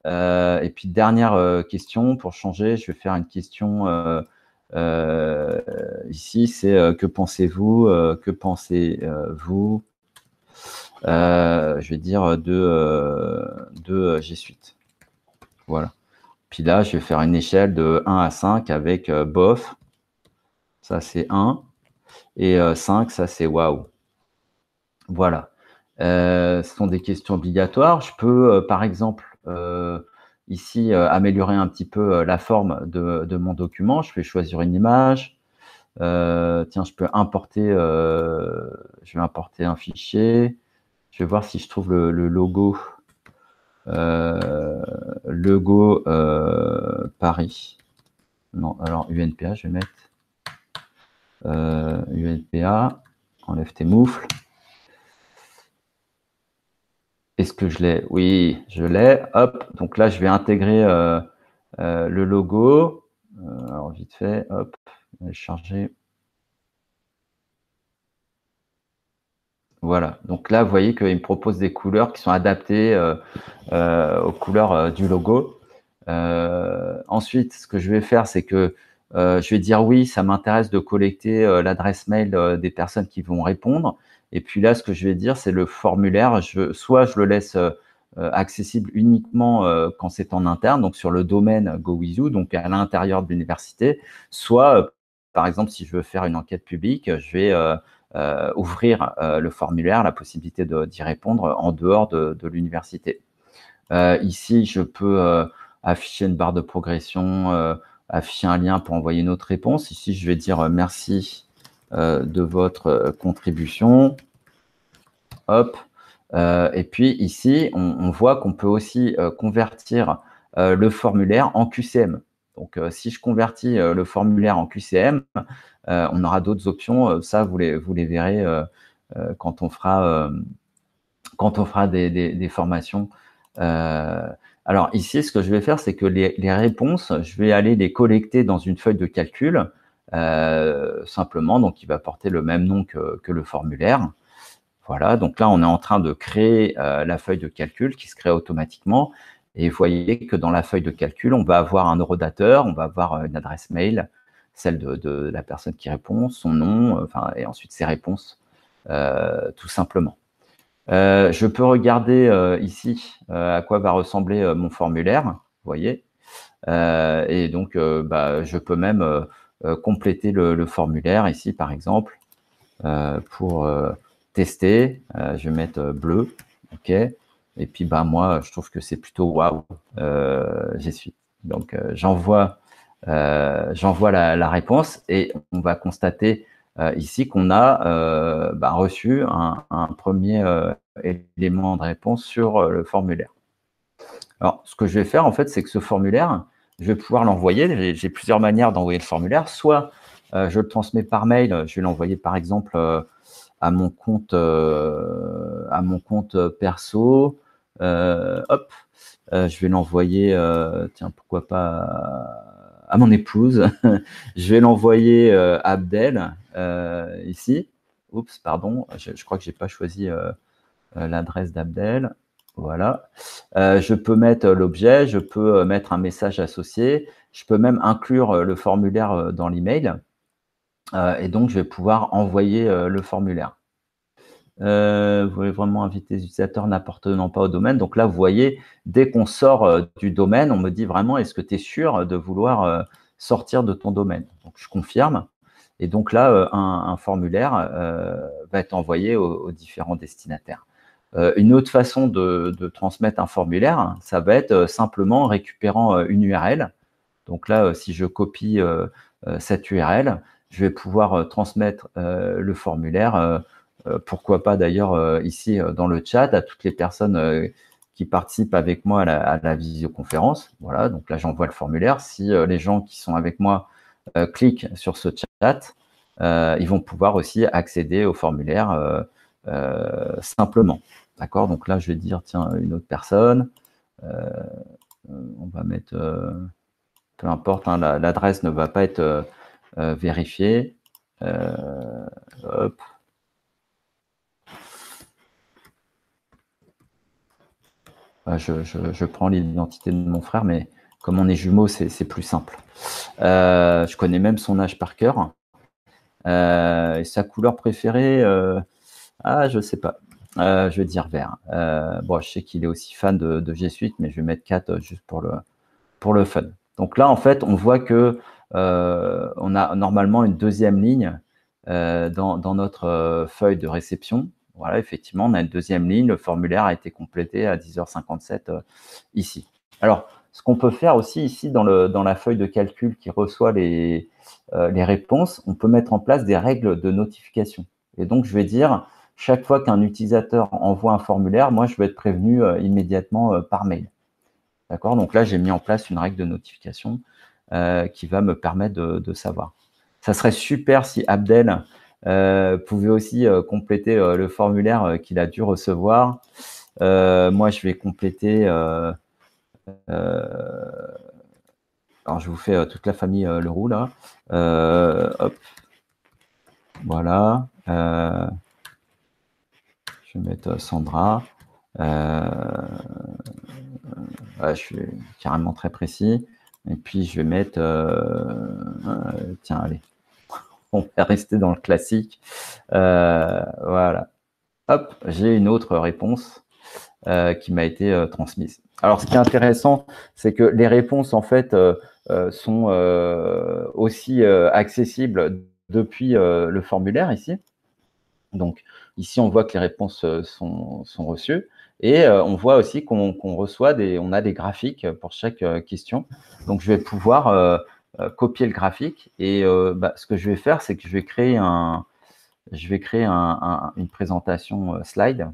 Et puis dernière question, pour changer, je vais faire une question ici, c'est que pensez-vous, que pensez-vous, je vais dire de G Suite. Voilà. Puis là, je vais faire une échelle de 1 à 5 avec bof, ça c'est 1, et 5, ça c'est waouh. Voilà. Ce sont des questions obligatoires. Je peux, par exemple, ici, améliorer un petit peu la forme de mon document. Je vais choisir une image. Tiens, je peux importer, je vais importer un fichier. Je vais voir si je trouve le logo. Logo Paris. Non, alors UNPA, je vais mettre UNPA. Enlève tes moufles. Est-ce que je l'ai? Oui, je l'ai. Hop, donc là, je vais intégrer le logo. Alors, vite fait, hop, je vais charger. Voilà, donc là, vous voyez qu'il me propose des couleurs qui sont adaptées aux couleurs du logo. Ensuite, ce que je vais faire, c'est que je vais dire oui, ça m'intéresse de collecter l'adresse mail des personnes qui vont répondre. Et puis là, ce que je vais dire, c'est le formulaire. Soit je le laisse accessible uniquement quand c'est en interne, donc sur le domaine GoWizu, donc à l'intérieur de l'université. Soit, par exemple, si je veux faire une enquête publique, je vais ouvrir le formulaire, la possibilité d'y répondre en dehors de l'université. Ici, je peux afficher une barre de progression, afficher un lien pour envoyer une autre réponse. Ici, je vais dire merci de votre contribution. Hop. Et puis ici, on voit qu'on peut aussi convertir le formulaire en QCM. Donc, si je convertis le formulaire en QCM, on aura d'autres options. Ça, vous les verrez quand on fera des formations. Alors ici, ce que je vais faire, c'est que les réponses, je vais aller les collecter dans une feuille de calcul, simplement, donc qui va porter le même nom que le formulaire. Voilà, donc là, on est en train de créer la feuille de calcul qui se crée automatiquement. Et vous voyez que dans la feuille de calcul, on va avoir un eurodateur, on va avoir une adresse mail, celle de la personne qui répond, son nom, et ensuite ses réponses, tout simplement. Je peux regarder ici à quoi va ressembler mon formulaire, vous voyez. Et donc, je peux même compléter le formulaire ici, par exemple, pour tester. Je vais mettre bleu, ok. Et puis, moi, je trouve que c'est plutôt waouh. J'y suis. Donc, j'envoie la réponse et on va constater ici qu'on a reçu un premier élément de réponse sur le formulaire. Alors, ce que je vais faire, en fait, c'est que ce formulaire, je vais pouvoir l'envoyer. J'ai plusieurs manières d'envoyer le formulaire. Soit je le transmets par mail, je vais l'envoyer par exemple à mon compte perso. Hop, je vais l'envoyer, tiens, pourquoi pas à mon épouse. Je vais l'envoyer à Abdel ici. Oups, pardon, je crois que j'ai pas choisi l'adresse d'Abdel. Voilà. Je peux mettre l'objet, je peux mettre un message associé, je peux même inclure le formulaire dans l'email. Et donc, je vais pouvoir envoyer le formulaire. Vous voulez vraiment inviter les utilisateurs n'appartenant pas au domaine. Donc là, vous voyez, dès qu'on sort du domaine, on me dit vraiment, est-ce que tu es sûr de vouloir sortir de ton domaine? Donc, je confirme. Et donc là, un formulaire va être envoyé aux différents destinataires. Une autre façon de transmettre un formulaire, ça va être simplement récupérant une URL. Donc là, si je copie cette URL, je vais pouvoir transmettre le formulaire, pourquoi pas d'ailleurs ici dans le chat, à toutes les personnes qui participent avec moi à la visioconférence. Voilà, donc là, j'envoie le formulaire. Si les gens qui sont avec moi cliquent sur ce chat, ils vont pouvoir aussi accéder au formulaire simplement. D'accord? Donc là, je vais dire, tiens, une autre personne. On va mettre, peu importe, hein, l'adresse ne va pas être vérifiée. Hop. Je prends l'identité de mon frère, mais comme on est jumeaux, c'est plus simple. Je connais même son âge par cœur. Et sa couleur préférée, je sais pas. Je vais dire vert. Bon, je sais qu'il est aussi fan de G Suite, mais je vais mettre 4 juste pour le fun. Donc là, en fait, on voit que on a normalement une deuxième ligne dans notre feuille de réception. Voilà, effectivement, on a une deuxième ligne. Le formulaire a été complété à 10h57 ici. Alors, ce qu'on peut faire aussi ici dans la feuille de calcul qui reçoit les réponses, on peut mettre en place des règles de notification. Et donc, je vais dire, chaque fois qu'un utilisateur envoie un formulaire, moi, je vais être prévenu immédiatement par mail. D'accord? Donc là, j'ai mis en place une règle de notification qui va me permettre de savoir. Ça serait super si Abdel pouvait aussi compléter le formulaire qu'il a dû recevoir. Moi, je vais compléter... alors, je vous fais toute la famille Leroux, là. Hop. Voilà. Je vais mettre Sandra. Je suis carrément très précis. Et puis, je vais mettre... tiens, allez. On va rester dans le classique. Voilà. Hop, j'ai une autre réponse qui m'a été transmise. Alors, ce qui est intéressant, c'est que les réponses, en fait, sont aussi accessibles depuis le formulaire ici. Donc, ici, on voit que les réponses sont reçues. Et on voit aussi qu'on reçoit on a des graphiques pour chaque question. Donc, je vais pouvoir copier le graphique. Et ce que je vais faire, c'est que je vais créer une présentation slide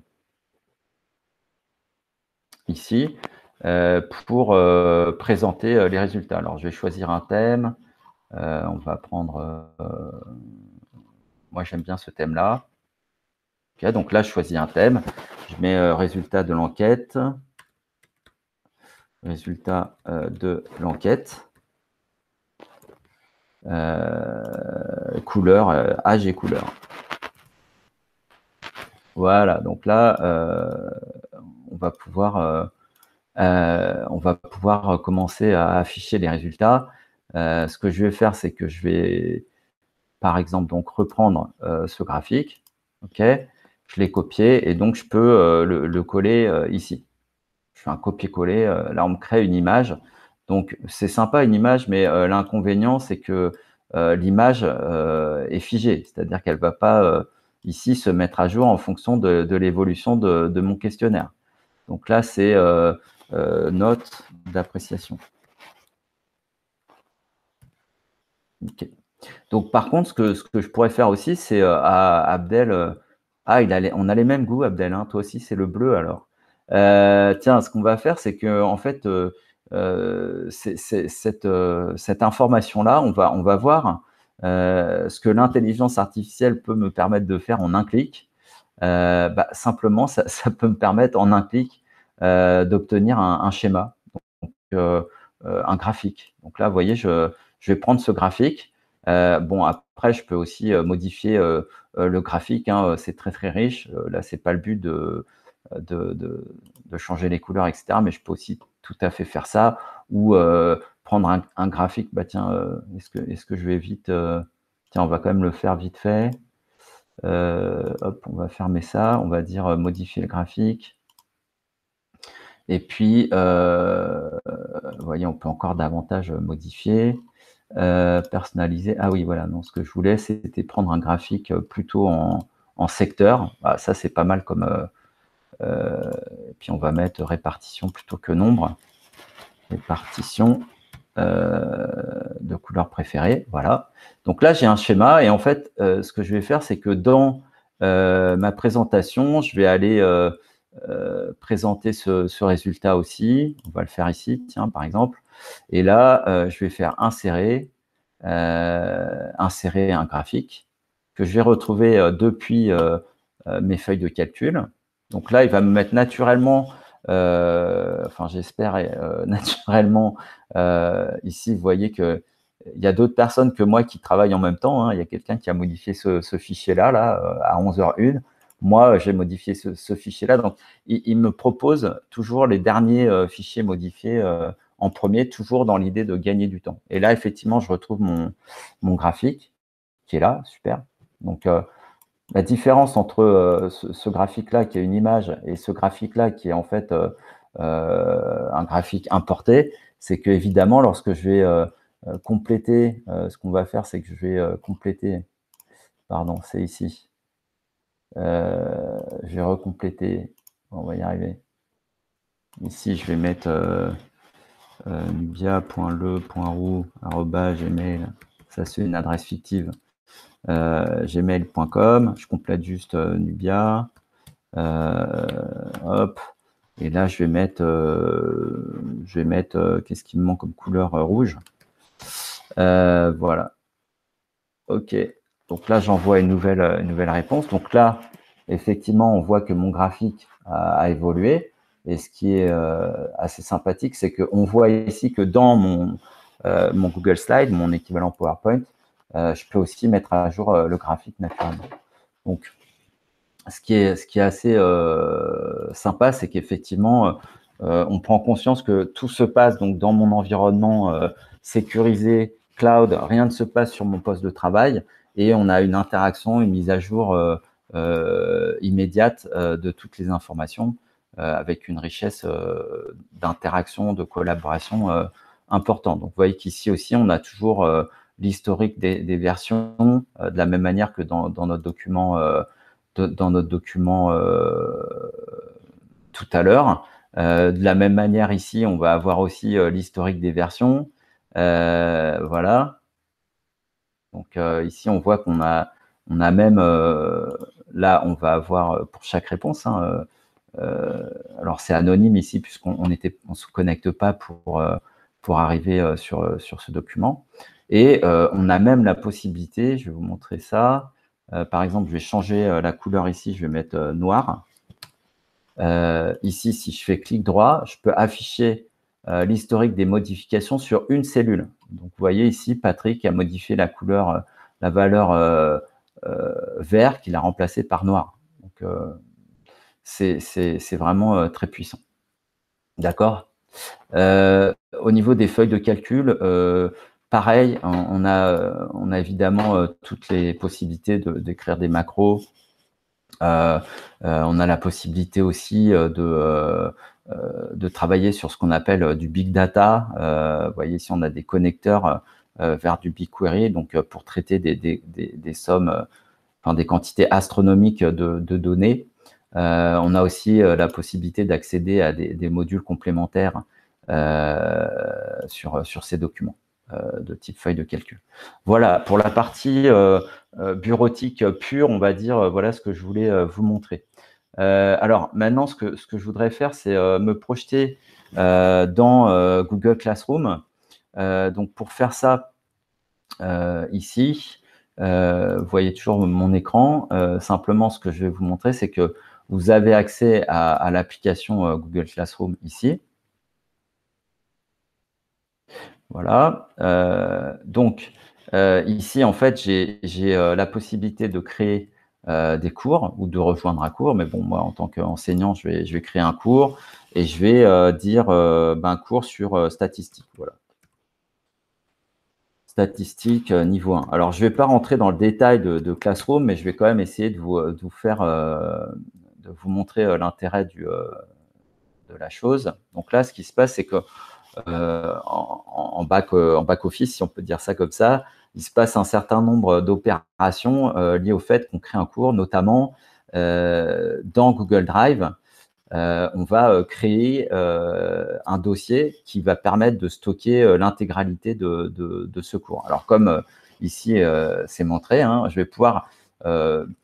ici pour présenter les résultats. Alors, je vais choisir un thème. On va prendre... moi, j'aime bien ce thème-là. Okay, donc là, je choisis un thème. Je mets résultat de l'enquête. Résultat de l'enquête. Couleur, âge et couleur. Voilà, donc là, on va pouvoir commencer à afficher les résultats. Ce que je vais faire, c'est que je vais, par exemple, donc reprendre ce graphique. Ok, je l'ai copié et donc je peux le coller ici. Je fais un copier-coller. Là, on me crée une image. Donc, c'est sympa une image, mais l'inconvénient, c'est que l'image est figée. C'est-à-dire qu'elle ne va pas ici se mettre à jour en fonction de l'évolution de mon questionnaire. Donc là, c'est note d'appréciation. Okay. Donc, par contre, ce que je pourrais faire aussi, c'est à Abdel... on a les mêmes goûts, Abdel. Hein, toi aussi, c'est le bleu, alors. Tiens, ce qu'on va faire, c'est que en fait, cette information-là, on va voir ce que l'intelligence artificielle peut me permettre de faire en un clic. Simplement, ça peut me permettre en un clic d'obtenir un schéma, donc un graphique. Donc là, vous voyez, je vais prendre ce graphique. Bon, après, je peux aussi modifier le graphique. Hein, c'est très, très riche. Là, c'est pas le but de changer les couleurs, etc. Mais je peux aussi tout à fait faire ça ou prendre un graphique. Bah tiens, est-ce que je vais vite... tiens, on va quand même le faire vite fait. Hop, on va fermer ça. On va dire modifier le graphique. Et puis, vous voyez, on peut encore davantage modifier. Personnaliser. Ah oui, voilà. Non, ce que je voulais, c'était prendre un graphique plutôt en secteur. Ah, ça, c'est pas mal comme... et puis on va mettre répartition plutôt que nombre. Répartition de couleur préférée. Voilà. Donc là, j'ai un schéma. Et en fait, ce que je vais faire, c'est que dans ma présentation, je vais aller présenter ce résultat aussi. On va le faire ici, tiens, par exemple. Et là, je vais faire insérer un graphique que je vais retrouver depuis mes feuilles de calcul. Donc là, il va me mettre naturellement, enfin j'espère naturellement, ici, vous voyez qu'il y a d'autres personnes que moi qui travaillent en même temps. Hein. Il y a quelqu'un qui a modifié ce fichier-là à 11h01. Moi, j'ai modifié ce fichier-là. Donc, il me propose toujours les derniers fichiers modifiés en premier, toujours dans l'idée de gagner du temps. Et là, effectivement, je retrouve mon graphique qui est là, super. Donc, la différence entre ce graphique-là qui est une image et ce graphique-là qui est en fait un graphique importé, c'est que évidemment, lorsque je vais compléter, ce qu'on va faire, c'est que je vais compléter, pardon, c'est ici. Je vais recompléter, on va y arriver. Ici, je vais mettre nubia.le.roux@gmail. Ça, c'est une adresse fictive. Gmail.com. Je complète juste Nubia. Hop. Et là, je vais mettre qu'est-ce qui me manque comme couleur rouge. Voilà. OK. Donc là, j'envoie une nouvelle réponse. Donc là, effectivement, on voit que mon graphique a évolué. Et ce qui est assez sympathique, c'est qu'on voit ici que dans mon Google Slide, mon équivalent PowerPoint, je peux aussi mettre à jour le graphique naturellement. Donc, ce qui est assez sympa, c'est qu'effectivement, on prend conscience que tout se passe donc dans mon environnement sécurisé, cloud, rien ne se passe sur mon poste de travail et on a une interaction, une mise à jour immédiate de toutes les informations avec une richesse d'interaction, de collaboration importante. Donc, vous voyez qu'ici aussi, on a toujours l'historique des versions de la même manière que dans notre document dans notre document tout à l'heure. De la même manière, ici, on va avoir aussi l'historique des versions. Voilà. Donc ici, on voit qu'on a même, là, on va avoir pour chaque réponse, hein, alors c'est anonyme ici puisqu'on ne se connecte pas pour arriver sur ce document. Et on a même la possibilité, je vais vous montrer ça, par exemple, je vais changer la couleur ici, je vais mettre noir. Ici, si je fais clic droit, je peux afficher l'historique des modifications sur une cellule. Donc, vous voyez ici, Patrick a modifié la couleur, la valeur vert qu'il a remplacé par noir. Donc, c'est vraiment très puissant. D'accord. Au niveau des feuilles de calcul, pareil, on a évidemment toutes les possibilités d'écrire des macros. On a la possibilité aussi de travailler sur ce qu'on appelle du big data. Vous voyez ici, on a des connecteurs vers du BigQuery, donc pour traiter des sommes, enfin des quantités astronomiques de données. On a aussi la possibilité d'accéder à des modules complémentaires sur ces documents de type feuille de calcul. Voilà, pour la partie bureautique pure, on va dire, voilà ce que je voulais vous montrer. Alors maintenant, ce que je voudrais faire, c'est me projeter dans Google Classroom. Donc pour faire ça, ici, vous voyez toujours mon écran. Simplement, ce que je vais vous montrer, c'est que vous avez accès à l'application Google Classroom ici. Voilà. Donc, ici, en fait, j'ai la possibilité de créer des cours ou de rejoindre un cours. Mais bon, moi, en tant qu'enseignant, je vais créer un cours et je vais dire un cours sur statistiques. Voilà. Statistiques niveau 1. Alors, je ne vais pas rentrer dans le détail de Classroom, mais je vais quand même essayer de vous faire, de vous montrer l'intérêt de la chose. Donc là, ce qui se passe, c'est que en back-office, si on peut dire ça comme ça, il se passe un certain nombre d'opérations liées au fait qu'on crée un cours, notamment dans Google Drive. On va créer un dossier qui va permettre de stocker l'intégralité de ce cours. Alors, comme ici, c'est montré, hein, je vais pouvoir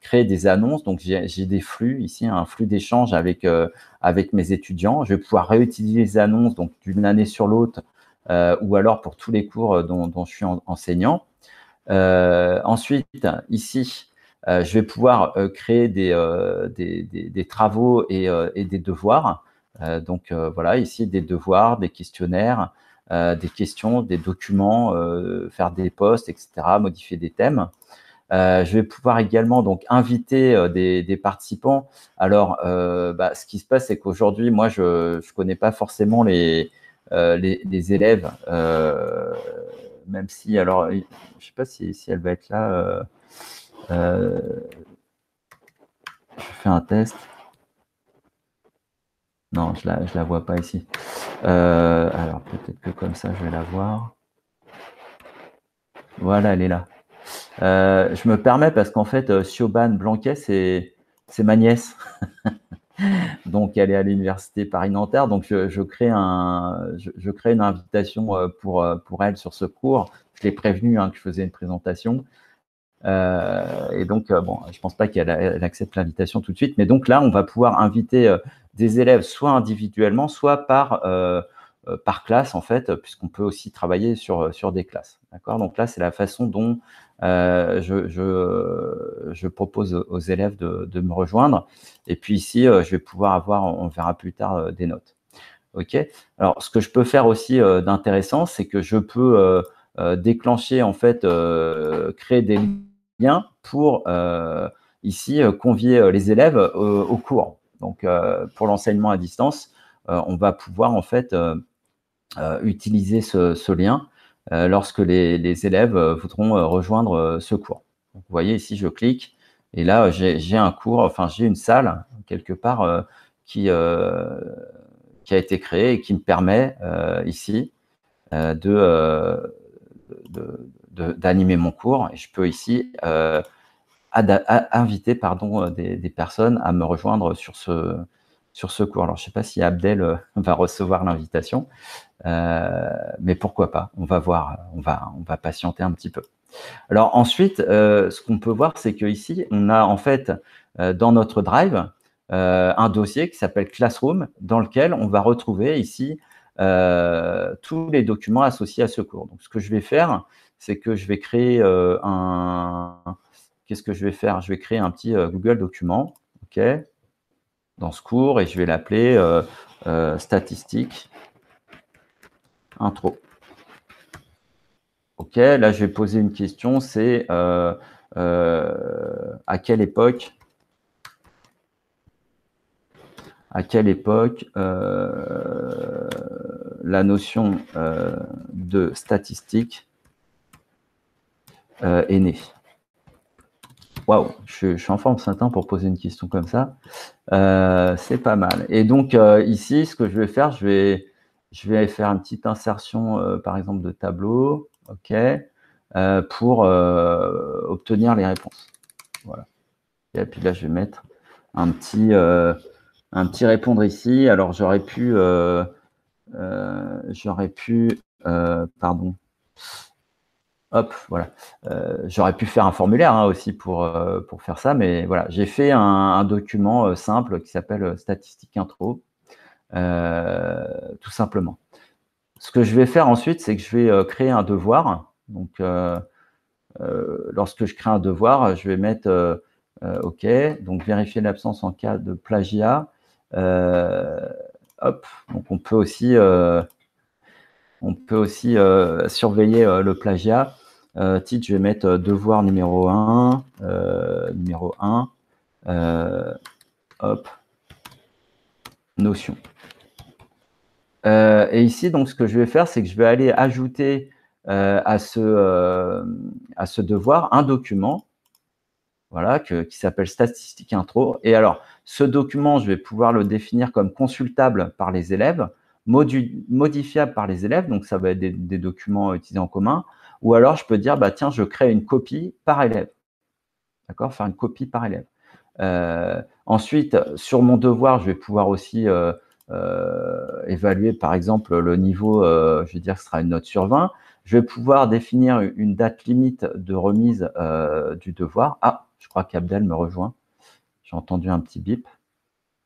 créer des annonces. Donc, j'ai des flux ici, un flux d'échange avec mes étudiants. Je vais pouvoir réutiliser les annonces donc d'une année sur l'autre ou alors pour tous les cours dont je suis enseignant. Ensuite, ici, je vais pouvoir créer des travaux et des devoirs. Donc, voilà, ici, des devoirs, des questionnaires, des questions, des documents, faire des posts, etc., modifier des thèmes. Je vais pouvoir également donc inviter des participants. Alors, ce qui se passe, c'est qu'aujourd'hui, moi, je ne connais pas forcément les élèves, même si, alors, je ne sais pas si elle va être là. Je fais un test. Non, je la vois pas ici. Alors, peut-être que comme ça, je vais la voir. Voilà, elle est là. Je me permets parce qu'en fait, Siobhan Blanquet, c'est ma nièce. Donc, elle est à l'université Paris-Nanterre. Donc, je crée une invitation pour elle sur ce cours. Je l'ai prévenue que je faisais une présentation. Et donc, bon, je ne pense pas qu'elle accepte l'invitation tout de suite. Mais donc là, on va pouvoir inviter des élèves soit individuellement, soit par classe, en fait, puisqu'on peut aussi travailler sur des classes. D'accord ? Donc là, c'est la façon dont je propose aux élèves de me rejoindre. Et puis ici, je vais pouvoir avoir, on verra plus tard, des notes. OK ? Alors, ce que je peux faire aussi d'intéressant, c'est que je peux déclencher, en fait, créer des liens pour ici convier les élèves au cours. Donc, pour l'enseignement à distance, on va pouvoir, en fait, utiliser ce lien lorsque les élèves voudront rejoindre ce cours. Donc, vous voyez ici, je clique et là, j'ai un cours, enfin, j'ai une salle quelque part qui a été créée et qui me permet ici d'animer mon cours. Et je peux ici inviter pardon, des personnes à me rejoindre sur ce cours. Alors, je ne sais pas si Abdel va recevoir l'invitation, mais pourquoi pas? On va voir, on va patienter un petit peu. Alors ensuite, ce qu'on peut voir, c'est qu'ici, on a en fait dans notre Drive un dossier qui s'appelle Classroom, dans lequel on va retrouver ici tous les documents associés à ce cours. Donc, ce que je vais faire, c'est que je vais créer Qu'est-ce que je vais faire? Je vais créer un petit Google document, ok, dans ce cours, et je vais l'appeler statistiques intro. Ok, là je vais poser une question, c'est à quelle époque la notion de statistique est née? Waouh, je suis en forme ce matin pour poser une question comme ça. C'est pas mal. Et donc ici, ce que je vais faire, je vais faire une petite insertion, par exemple, de tableau, ok, pour obtenir les réponses. Voilà. Et puis là, je vais mettre un petit répondre ici. Alors, j'aurais pu, pardon, hop, voilà. J'aurais pu faire un formulaire aussi pour faire ça, mais voilà, j'ai fait un document simple qui s'appelle statistique intro, tout simplement. Ce que je vais faire ensuite, c'est que je vais créer un devoir. Donc, lorsque je crée un devoir, je vais mettre OK, donc vérifier l'absence en cas de plagiat. Hop, donc on peut aussi surveiller le plagiat. Titre, je vais mettre devoir numéro 1, hop, notion. Et ici, donc, ce que je vais faire, c'est que je vais aller ajouter à ce devoir un document, voilà, qui s'appelle statistique intro. Et alors, ce document, je vais pouvoir le définir comme consultable par les élèves, modifiable par les élèves, donc ça va être des documents utilisés en commun, ou alors je peux dire, bah, tiens, je crée une copie par élève. D'accord, faire une copie par élève. Ensuite, sur mon devoir, je vais pouvoir aussi évaluer, par exemple, le niveau, je vais dire que ce sera une note sur 20. Je vais pouvoir définir une date limite de remise du devoir. Ah, je crois qu'Abdel me rejoint. J'ai entendu un petit bip.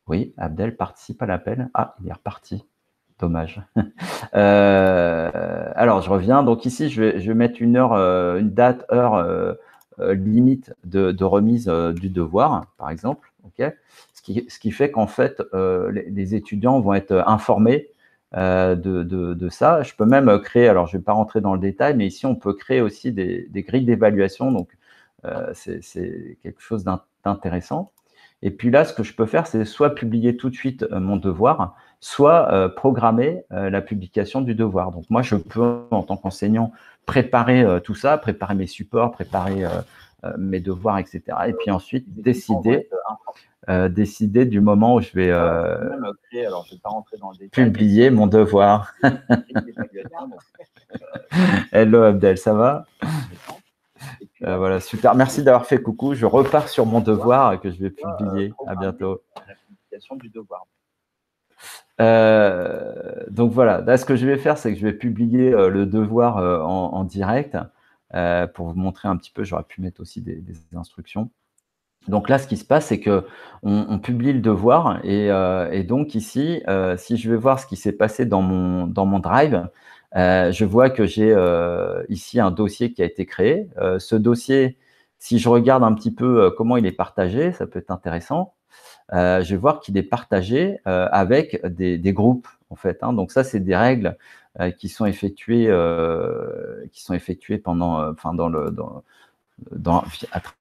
Oui, Abdel participe à l'appel. Ah, il est reparti. Dommage. Alors, je reviens. Donc ici, je vais mettre une heure, une date, heure limite de remise du devoir, par exemple. Okay, ce qui fait qu'en fait, les étudiants vont être informés de ça. Je peux même créer, alors je ne vais pas rentrer dans le détail, mais ici, on peut créer aussi des grilles d'évaluation. Donc, c'est quelque chose d'intéressant. Et puis là, ce que je peux faire, c'est soit publier tout de suite mon devoir, soit programmer la publication du devoir. Donc moi, je peux, en tant qu'enseignant, préparer tout ça, préparer mes supports, préparer mes devoirs, etc. Et puis ensuite, décider du moment où je vais publier mon devoir. Hello Abdel, ça va? Voilà, super. Merci d'avoir fait coucou. Je repars sur mon devoir que je vais publier. À bientôt. Donc voilà, là, ce que je vais faire, c'est que je vais publier le devoir en direct pour vous montrer un petit peu. J'aurais pu mettre aussi des instructions. Donc là, ce qui se passe, c'est que on publie le devoir et donc ici, si je vais voir ce qui s'est passé dans mon Drive, je vois que j'ai ici un dossier qui a été créé. Ce dossier, si je regarde un petit peu comment il est partagé, ça peut être intéressant. Je vais voir qu'il est partagé avec des groupes, en fait. Hein. Donc ça, c'est des règles qui sont effectuées pendant, à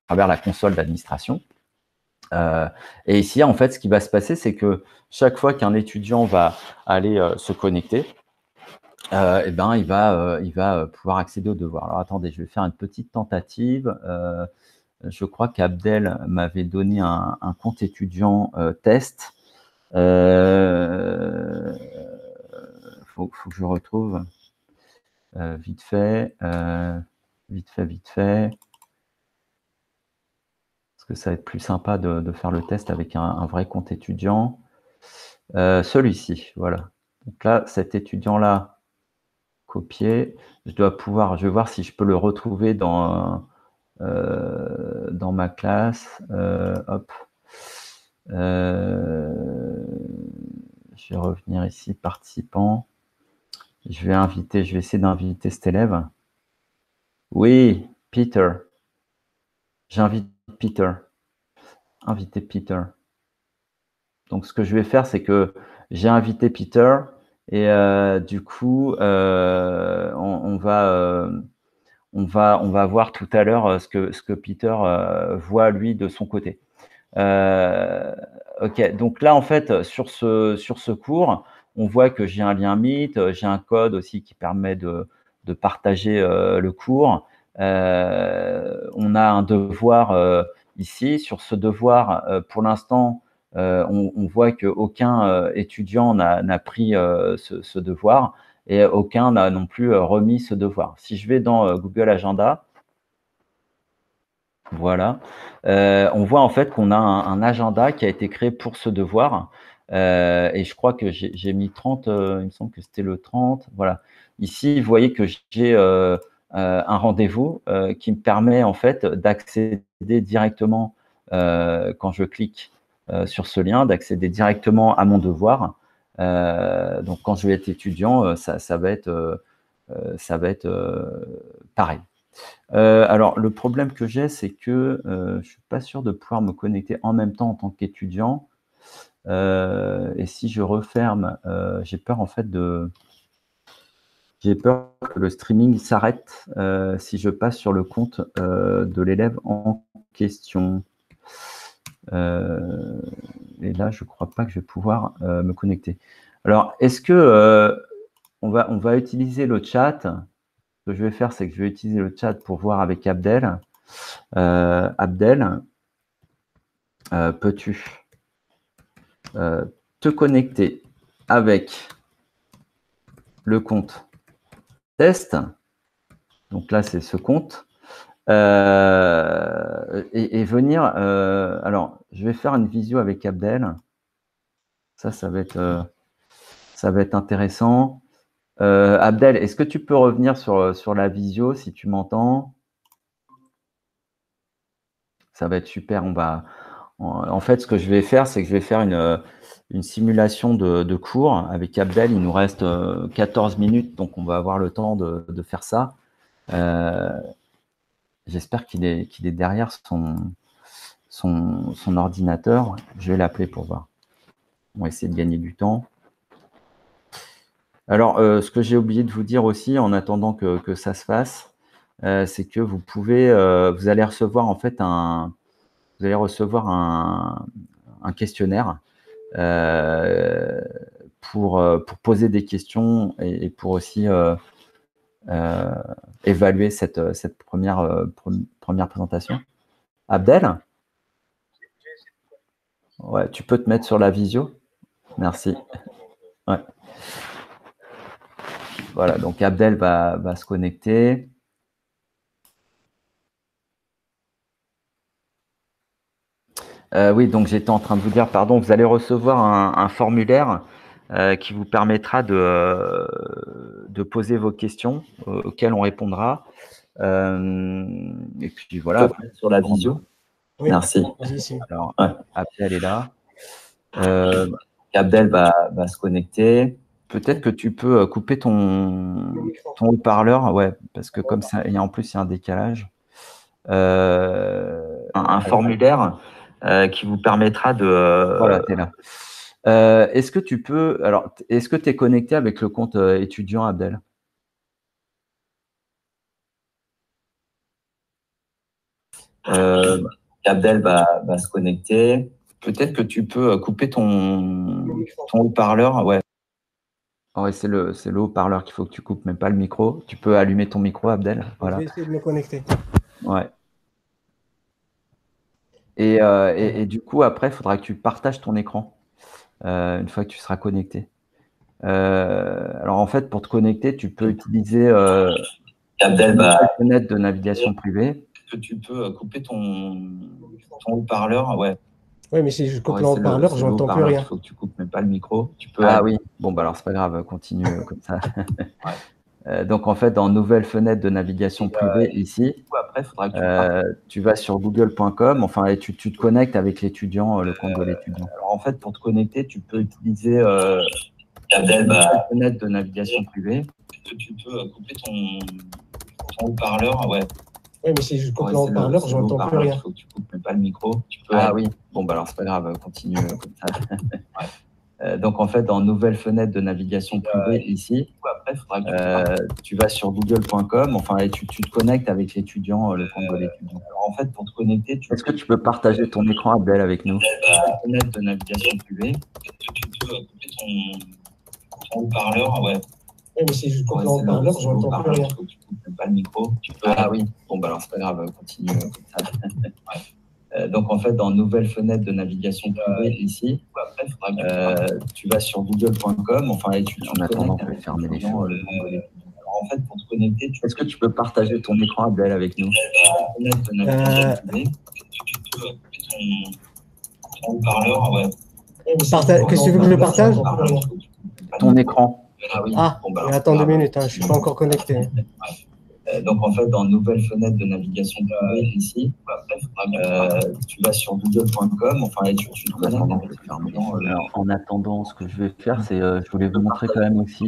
travers la console d'administration. Et ici, en fait, ce qui va se passer, c'est que chaque fois qu'un étudiant va aller se connecter, eh ben, il va pouvoir accéder au devoir. Alors, attendez, je vais faire une petite tentative. Je crois qu'Abdel m'avait donné un compte étudiant test. Faut que je retrouve vite fait. que ça va être plus sympa de faire le test avec un vrai compte étudiant. Celui-ci, voilà. Donc là, cet étudiant-là, copier. Je vais voir si je peux le retrouver dans ma classe. Hop. Je vais revenir ici, participant. Je vais essayer d'inviter cet élève. Oui, Peter. J'invite Peter. Inviter Peter. Donc, ce que je vais faire, c'est que j'ai invité Peter et du coup, on va voir tout à l'heure ce que Peter voit, lui, de son côté. Ok, donc là, en fait, sur ce cours, on voit que j'ai un lien Meet, j'ai un code aussi qui permet de partager le cours. On a un devoir ici. Sur ce devoir, pour l'instant, on voit qu'aucun étudiant n'a pris ce devoir et aucun n'a non plus remis ce devoir. Si je vais dans Google Agenda, voilà. On voit en fait qu'on a un agenda qui a été créé pour ce devoir. Et je crois que j'ai mis 30, il me semble que c'était le 30. Voilà. Ici, vous voyez que j'ai un rendez-vous qui me permet en fait d'accéder directement, quand je clique sur ce lien, d'accéder directement à mon devoir. Donc, quand je vais être étudiant, ça va être pareil. Alors, le problème que j'ai, c'est que je ne suis pas sûr de pouvoir me connecter en même temps en tant qu'étudiant. Et si je referme, j'ai peur en fait j'ai peur que le streaming s'arrête si je passe sur le compte de l'élève en question. Et là, je ne crois pas que je vais pouvoir me connecter. Alors, est-ce que on va utiliser le chat? Ce que je vais faire, c'est que je vais utiliser le chat pour voir avec Abdel. Abdel, peux-tu te connecter avec le compte test? Donc là, c'est ce compte. Et venir. Alors, je vais faire une visio avec Abdel. Ça va être intéressant. Abdel, est-ce que tu peux revenir sur la visio si tu m'entends? Ça va être super. En fait, ce que je vais faire, c'est que je vais faire une simulation de cours avec Abdel. Il nous reste 14 minutes, donc on va avoir le temps de faire ça. J'espère qu'il est derrière son ordinateur. Je vais l'appeler pour voir. On va essayer de gagner du temps. Alors, ce que j'ai oublié de vous dire aussi, en attendant que ça se fasse, c'est que vous allez recevoir en fait un questionnaire pour poser des questions et pour aussi évaluer cette première présentation. Abdel? Ouais, tu peux te mettre sur la visio? Merci. Ouais. Voilà, donc Abdel va se connecter. Oui, donc j'étais en train de vous dire, pardon, vous allez recevoir un formulaire qui vous permettra de poser vos questions auxquelles on répondra. Et puis voilà, sur la visio. Oui. Merci. Alors, Abdel est là. Abdel va se connecter. Peut-être que tu peux couper ton haut-parleur, ouais, parce que comme ça, et en plus, il y a un décalage. Un formulaire qui vous permettra de… Voilà, tu es là. Est-ce que tu peux… Alors, est-ce que tu es connecté avec le compte étudiant, Abdel? Abdel va se connecter. Peut-être que tu peux couper ton haut-parleur. Ouais. Oh, ouais, c'est le haut-parleur qu'il faut que tu coupes, mais pas le micro. Tu peux allumer ton micro, Abdel. Voilà. Je vais essayer de me connecter. Ouais. Et du coup, après, il faudra que tu partages ton écran une fois que tu seras connecté. Alors, en fait, pour te connecter, tu peux utiliser Abdel une fenêtre de navigation privée. que tu peux couper ton haut-parleur, ouais. Oui, mais si je coupe Ouais, le haut-parleur, c'est le j'entends plus haut-parleur rien. qu'il faut que tu coupes, mais pas le micro. Tu peux Ah oui, bon, bah alors c'est pas grave, continue comme ça. Donc en fait, dans nouvelle fenêtre de navigation privée, ici, après, il faudra que tu vas sur google.com, enfin, et tu te connectes avec l'étudiant, le compte de l'étudiant. Alors en fait, pour te connecter, tu peux utiliser la web fenêtre de navigation privée. Tu peux couper ton haut-parleur, ouais. Oui, mais si je coupe Ouais, le haut-parleur, c'est le j'entends plus haut-parleur rien. qu'il faut que tu coupes, mais pas le micro. Tu peux Ah oui, bon, bah alors c'est pas grave, continue comme ça. Donc en fait, dans nouvelle fenêtre de navigation privée, ici, après, il faudra que tu vas sur google.com, enfin, et tu te connectes avec l'étudiant, le compte de l'étudiant. Alors en fait, pour te connecter, Est-ce que tu peux partager ton écran, Abdel, avec nous? la fenêtre de navigation privée. Tu peux couper ton haut-parleur, ouais. Oui, mais si je coupe le haut-parleur, j'entends plus rien. Il faut que tu coupes, mais pas le micro. Tu peux Ah oui, bon, bah alors c'est pas grave, continue comme ça. Donc en fait, dans nouvelle fenêtre de navigation privée, ici, après, il faudra que tu vas sur google.com, enfin, et tu en attendant, je vais fermer les choses. Alors en fait, pour te connecter, Est-ce que tu peux partager ton écran, Abdel, avec nous? la fenêtre de navigation privée. Tu peux couper ton haut-parleur, ouais. Qu'est-ce que tu veux que je partage? Ton écran. Ah, mais attends 2 minutes, hein, je suis pas encore connecté. Donc en fait, dans nouvelle fenêtre de navigation privée, ici, tu vas sur google.com, enfin, et tu te connectes avec Alors, en attendant, ce que je vais faire, c'est, je voulais vous montrer quand même aussi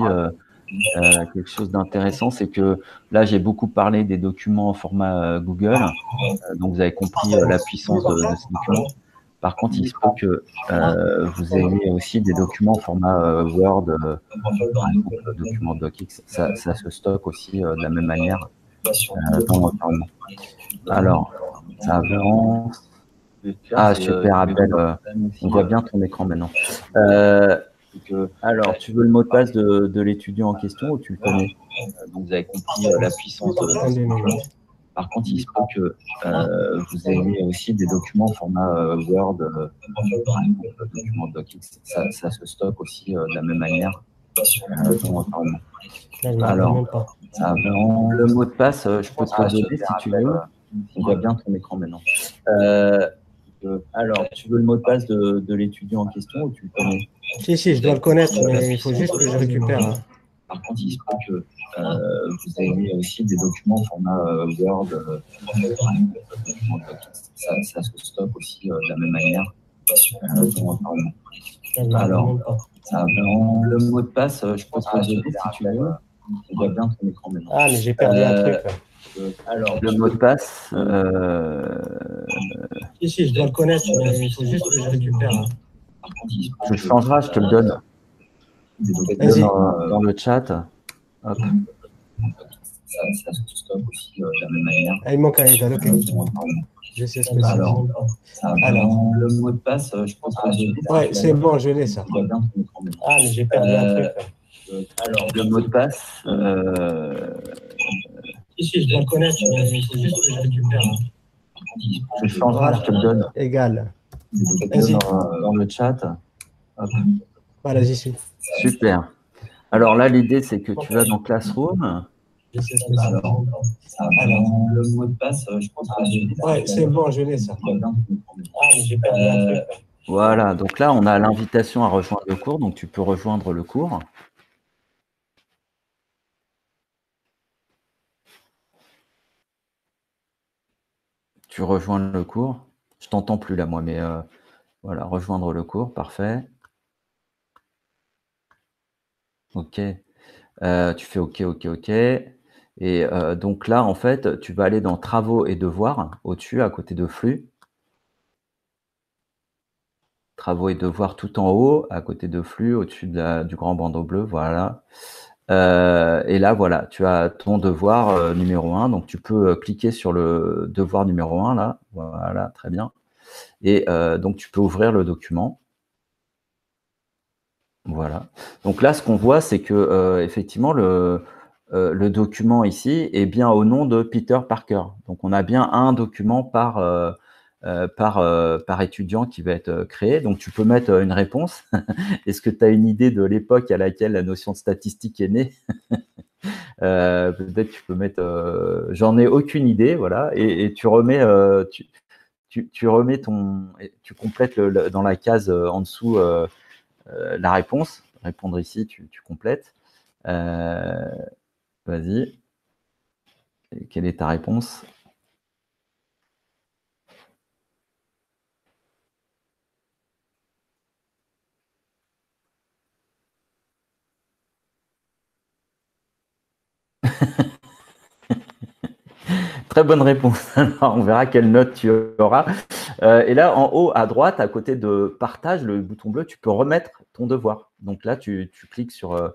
quelque chose d'intéressant, c'est que là, j'ai beaucoup parlé des documents en format Google, donc vous avez compris la puissance de ce document. Par contre, il se peut que vous ayez aussi des documents en format Word, par exemple, le document DocX, ça se stocke aussi de la même manière dans l'environnement. Alors, ça avance. Ah, super, Abdel, on voit bien ton écran maintenant. Alors, tu veux le mot de passe de l'étudiant en question ou tu le connais? Donc, vous avez compris la puissance de ce document. Par contre, il se peut que vous ayez aussi des documents en format Word, par exemple, le document DocX, ça se stocke aussi de la même manière dans l'environnement. Alors, ça avance. Le mot de passe, je peux te le donner si tu veux. On voit bien ton écran maintenant. Alors, tu veux le mot de passe de l'étudiant en question ou tu le connais? Si, je dois le connaître, mais il faut juste que je récupère. Hein. Par contre, il se peut que vous ayez aussi des documents en format Word, ça se stocke aussi de la même manière dans l'environnement. Alors, ça avance. Le mot de passe, je peux te le donner si tu veux. On voit bien ton écran maintenant. Ah, mais j'ai perdu un truc. Alors, le mot de passe. Si, je dois le connaître, mais il faut juste que je récupère. Hein. Je changerai, je te le donne. Vas-y. Dans le chat. Hop. Ça se stocke aussi de la même manière. Ah, il manque un égal, ok. Je sais ce que c'est. Alors, le mot de passe, je pense que ouais, c'est bon, je l'ai ça. Ah, mais j'ai perdu un truc. Alors, le mot de passe. Si, je dois le connaître, mais il faut juste que je récupère. Je changerai, je te le donne. Égal. Vas-y. Dans le chat. Hop. Voilà, j'y suis. Super. Alors là, l'idée, c'est que tu vas dans Classroom. Je sais ce que c'est. Alors, le mot de passe, je pense que ouais, c'est bon, je l'ai ça. Ah, mais j'ai perdu un truc. Voilà, donc là, on a l'invitation à rejoindre le cours, donc tu peux rejoindre le cours. Tu rejoins le cours. Je t'entends plus là, moi, mais voilà, rejoindre le cours, parfait. OK. Tu fais OK, OK, OK. Et donc là, en fait, tu vas aller dans Travaux et devoirs, au-dessus, à côté de Flux. Travaux et devoirs tout en haut, à côté de Flux, au-dessus du grand bandeau bleu, voilà. Et là, voilà, tu as ton devoir numéro 1. Donc, tu peux cliquer sur le devoir numéro 1, là. Voilà, très bien. Et donc, tu peux ouvrir le document. Voilà. Donc là, ce qu'on voit, c'est que effectivement, le document ici est bien au nom de Peter Parker. Donc, on a bien un document par étudiant qui va être créé. Donc, tu peux mettre une réponse. Est-ce que tu as une idée de l'époque à laquelle la notion de statistique est née? Peut-être tu peux mettre j'en ai aucune idée, voilà, et tu remets tu remets tu complètes dans la case en dessous la réponse. Répondre ici, tu complètes. Vas-y. Quelle est ta réponse? Très bonne réponse. Alors, on verra quelle note tu auras. Et là, en haut à droite, à côté de partage, le bouton bleu, tu peux remettre ton devoir. Donc là, tu cliques sur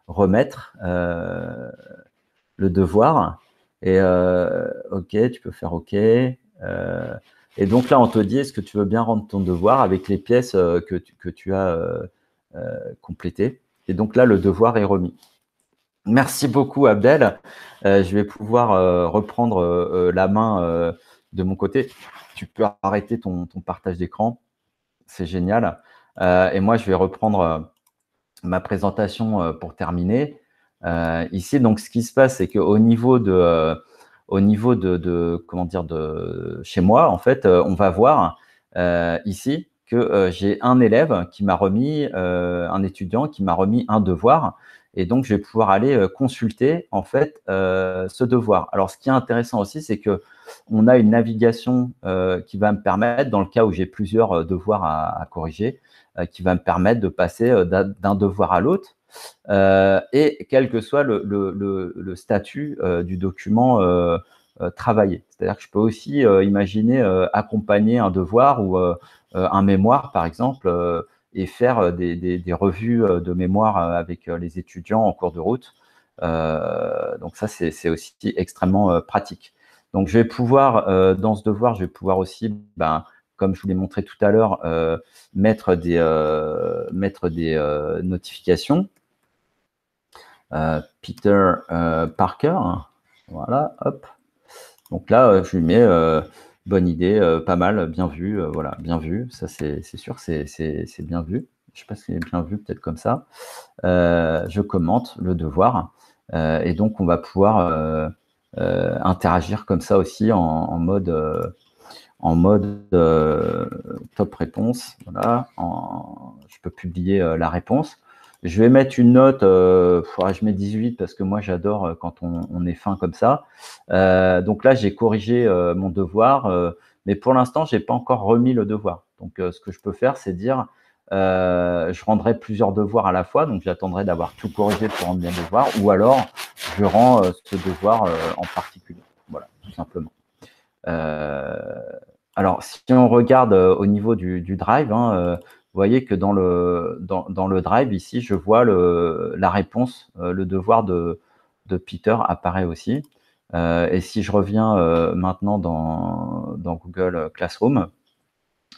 remettre le devoir. Et OK, tu peux faire OK. Et donc là, on te dit, est-ce que tu veux bien rendre ton devoir avec les pièces que tu as complétées. Et donc là, le devoir est remis. Merci beaucoup, Abdel. Je vais pouvoir reprendre la main de mon côté. Tu peux arrêter ton partage d'écran. C'est génial. Et moi, je vais reprendre ma présentation pour terminer. Ici, donc, ce qui se passe, c'est qu'au niveau de comment dire, de chez moi, en fait, on va voir ici que j'ai un élève qui m'a remis, un étudiant qui m'a remis un devoir. Et donc, je vais pouvoir aller consulter en fait ce devoir. Alors, ce qui est intéressant aussi, c'est que on a une navigation qui va me permettre, dans le cas où j'ai plusieurs devoirs à corriger, qui va me permettre de passer d'un devoir à l'autre. Et quel que soit le statut du document travaillé. C'est-à-dire que je peux aussi imaginer accompagner un devoir ou un mémoire, par exemple, et faire des revues de mémoire avec les étudiants en cours de route. Donc ça, c'est aussi extrêmement pratique. Donc je vais pouvoir, dans ce devoir, je vais pouvoir aussi, comme je vous l'ai montré tout à l'heure, mettre des notifications. Peter Parker, voilà, hop. Donc là, je lui mets bonne idée, pas mal, bien vu, voilà, bien vu. Ça, c'est sûr, c'est bien vu. Je ne sais pas si c'est bien vu, peut-être comme ça. Je commente le devoir. Et donc, on va pouvoir interagir comme ça aussi en mode top réponse. Voilà, je peux publier la réponse. Je vais mettre une note, je mets 18 parce que moi j'adore quand on est fin comme ça. Donc là, j'ai corrigé mon devoir, mais pour l'instant, je n'ai pas encore remis le devoir. Donc ce que je peux faire, c'est dire, je rendrai plusieurs devoirs à la fois, donc j'attendrai d'avoir tout corrigé pour rendre mes devoirs, ou alors je rends ce devoir en particulier. Voilà, tout simplement. Alors, si on regarde au niveau du drive, vous voyez que dans le drive, ici, je vois la réponse, le devoir de Peter apparaît aussi. Et si je reviens maintenant dans Google Classroom,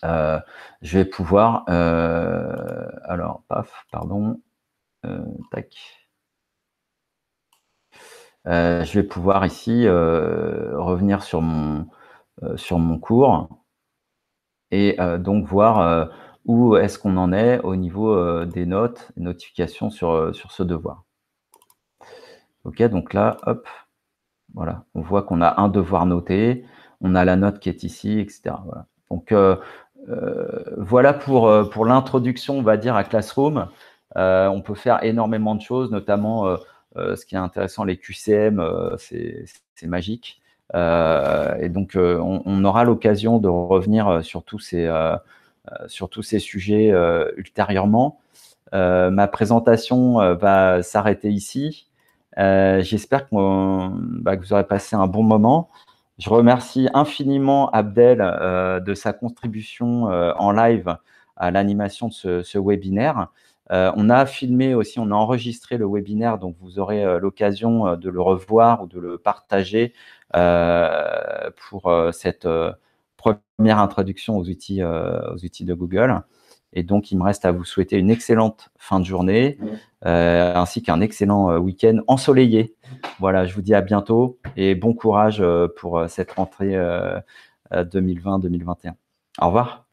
je vais pouvoir… alors, paf, pardon. Tac. Je vais pouvoir ici revenir sur mon cours et donc voir où est-ce qu'on en est au niveau des notes, notifications sur ce devoir. OK, donc là, hop, voilà, on voit qu'on a un devoir noté, on a la note qui est ici, etc. Voilà. Donc, voilà pour l'introduction, on va dire, à Classroom. On peut faire énormément de choses, notamment ce qui est intéressant, les QCM, c'est magique. Et donc, on aura l'occasion de revenir sur tous ces sujets ultérieurement. Ma présentation va s'arrêter ici. J'espère que vous aurez passé un bon moment. Je remercie infiniment Abdel de sa contribution en live à l'animation de ce webinaire. On a filmé aussi, on a enregistré le webinaire, donc vous aurez l'occasion de le revoir ou de le partager pour cette première introduction aux outils de Google. Et donc, il me reste à vous souhaiter une excellente fin de journée, ainsi qu'un excellent week-end ensoleillé. Voilà, je vous dis à bientôt et bon courage pour cette rentrée 2020-2021. Au revoir.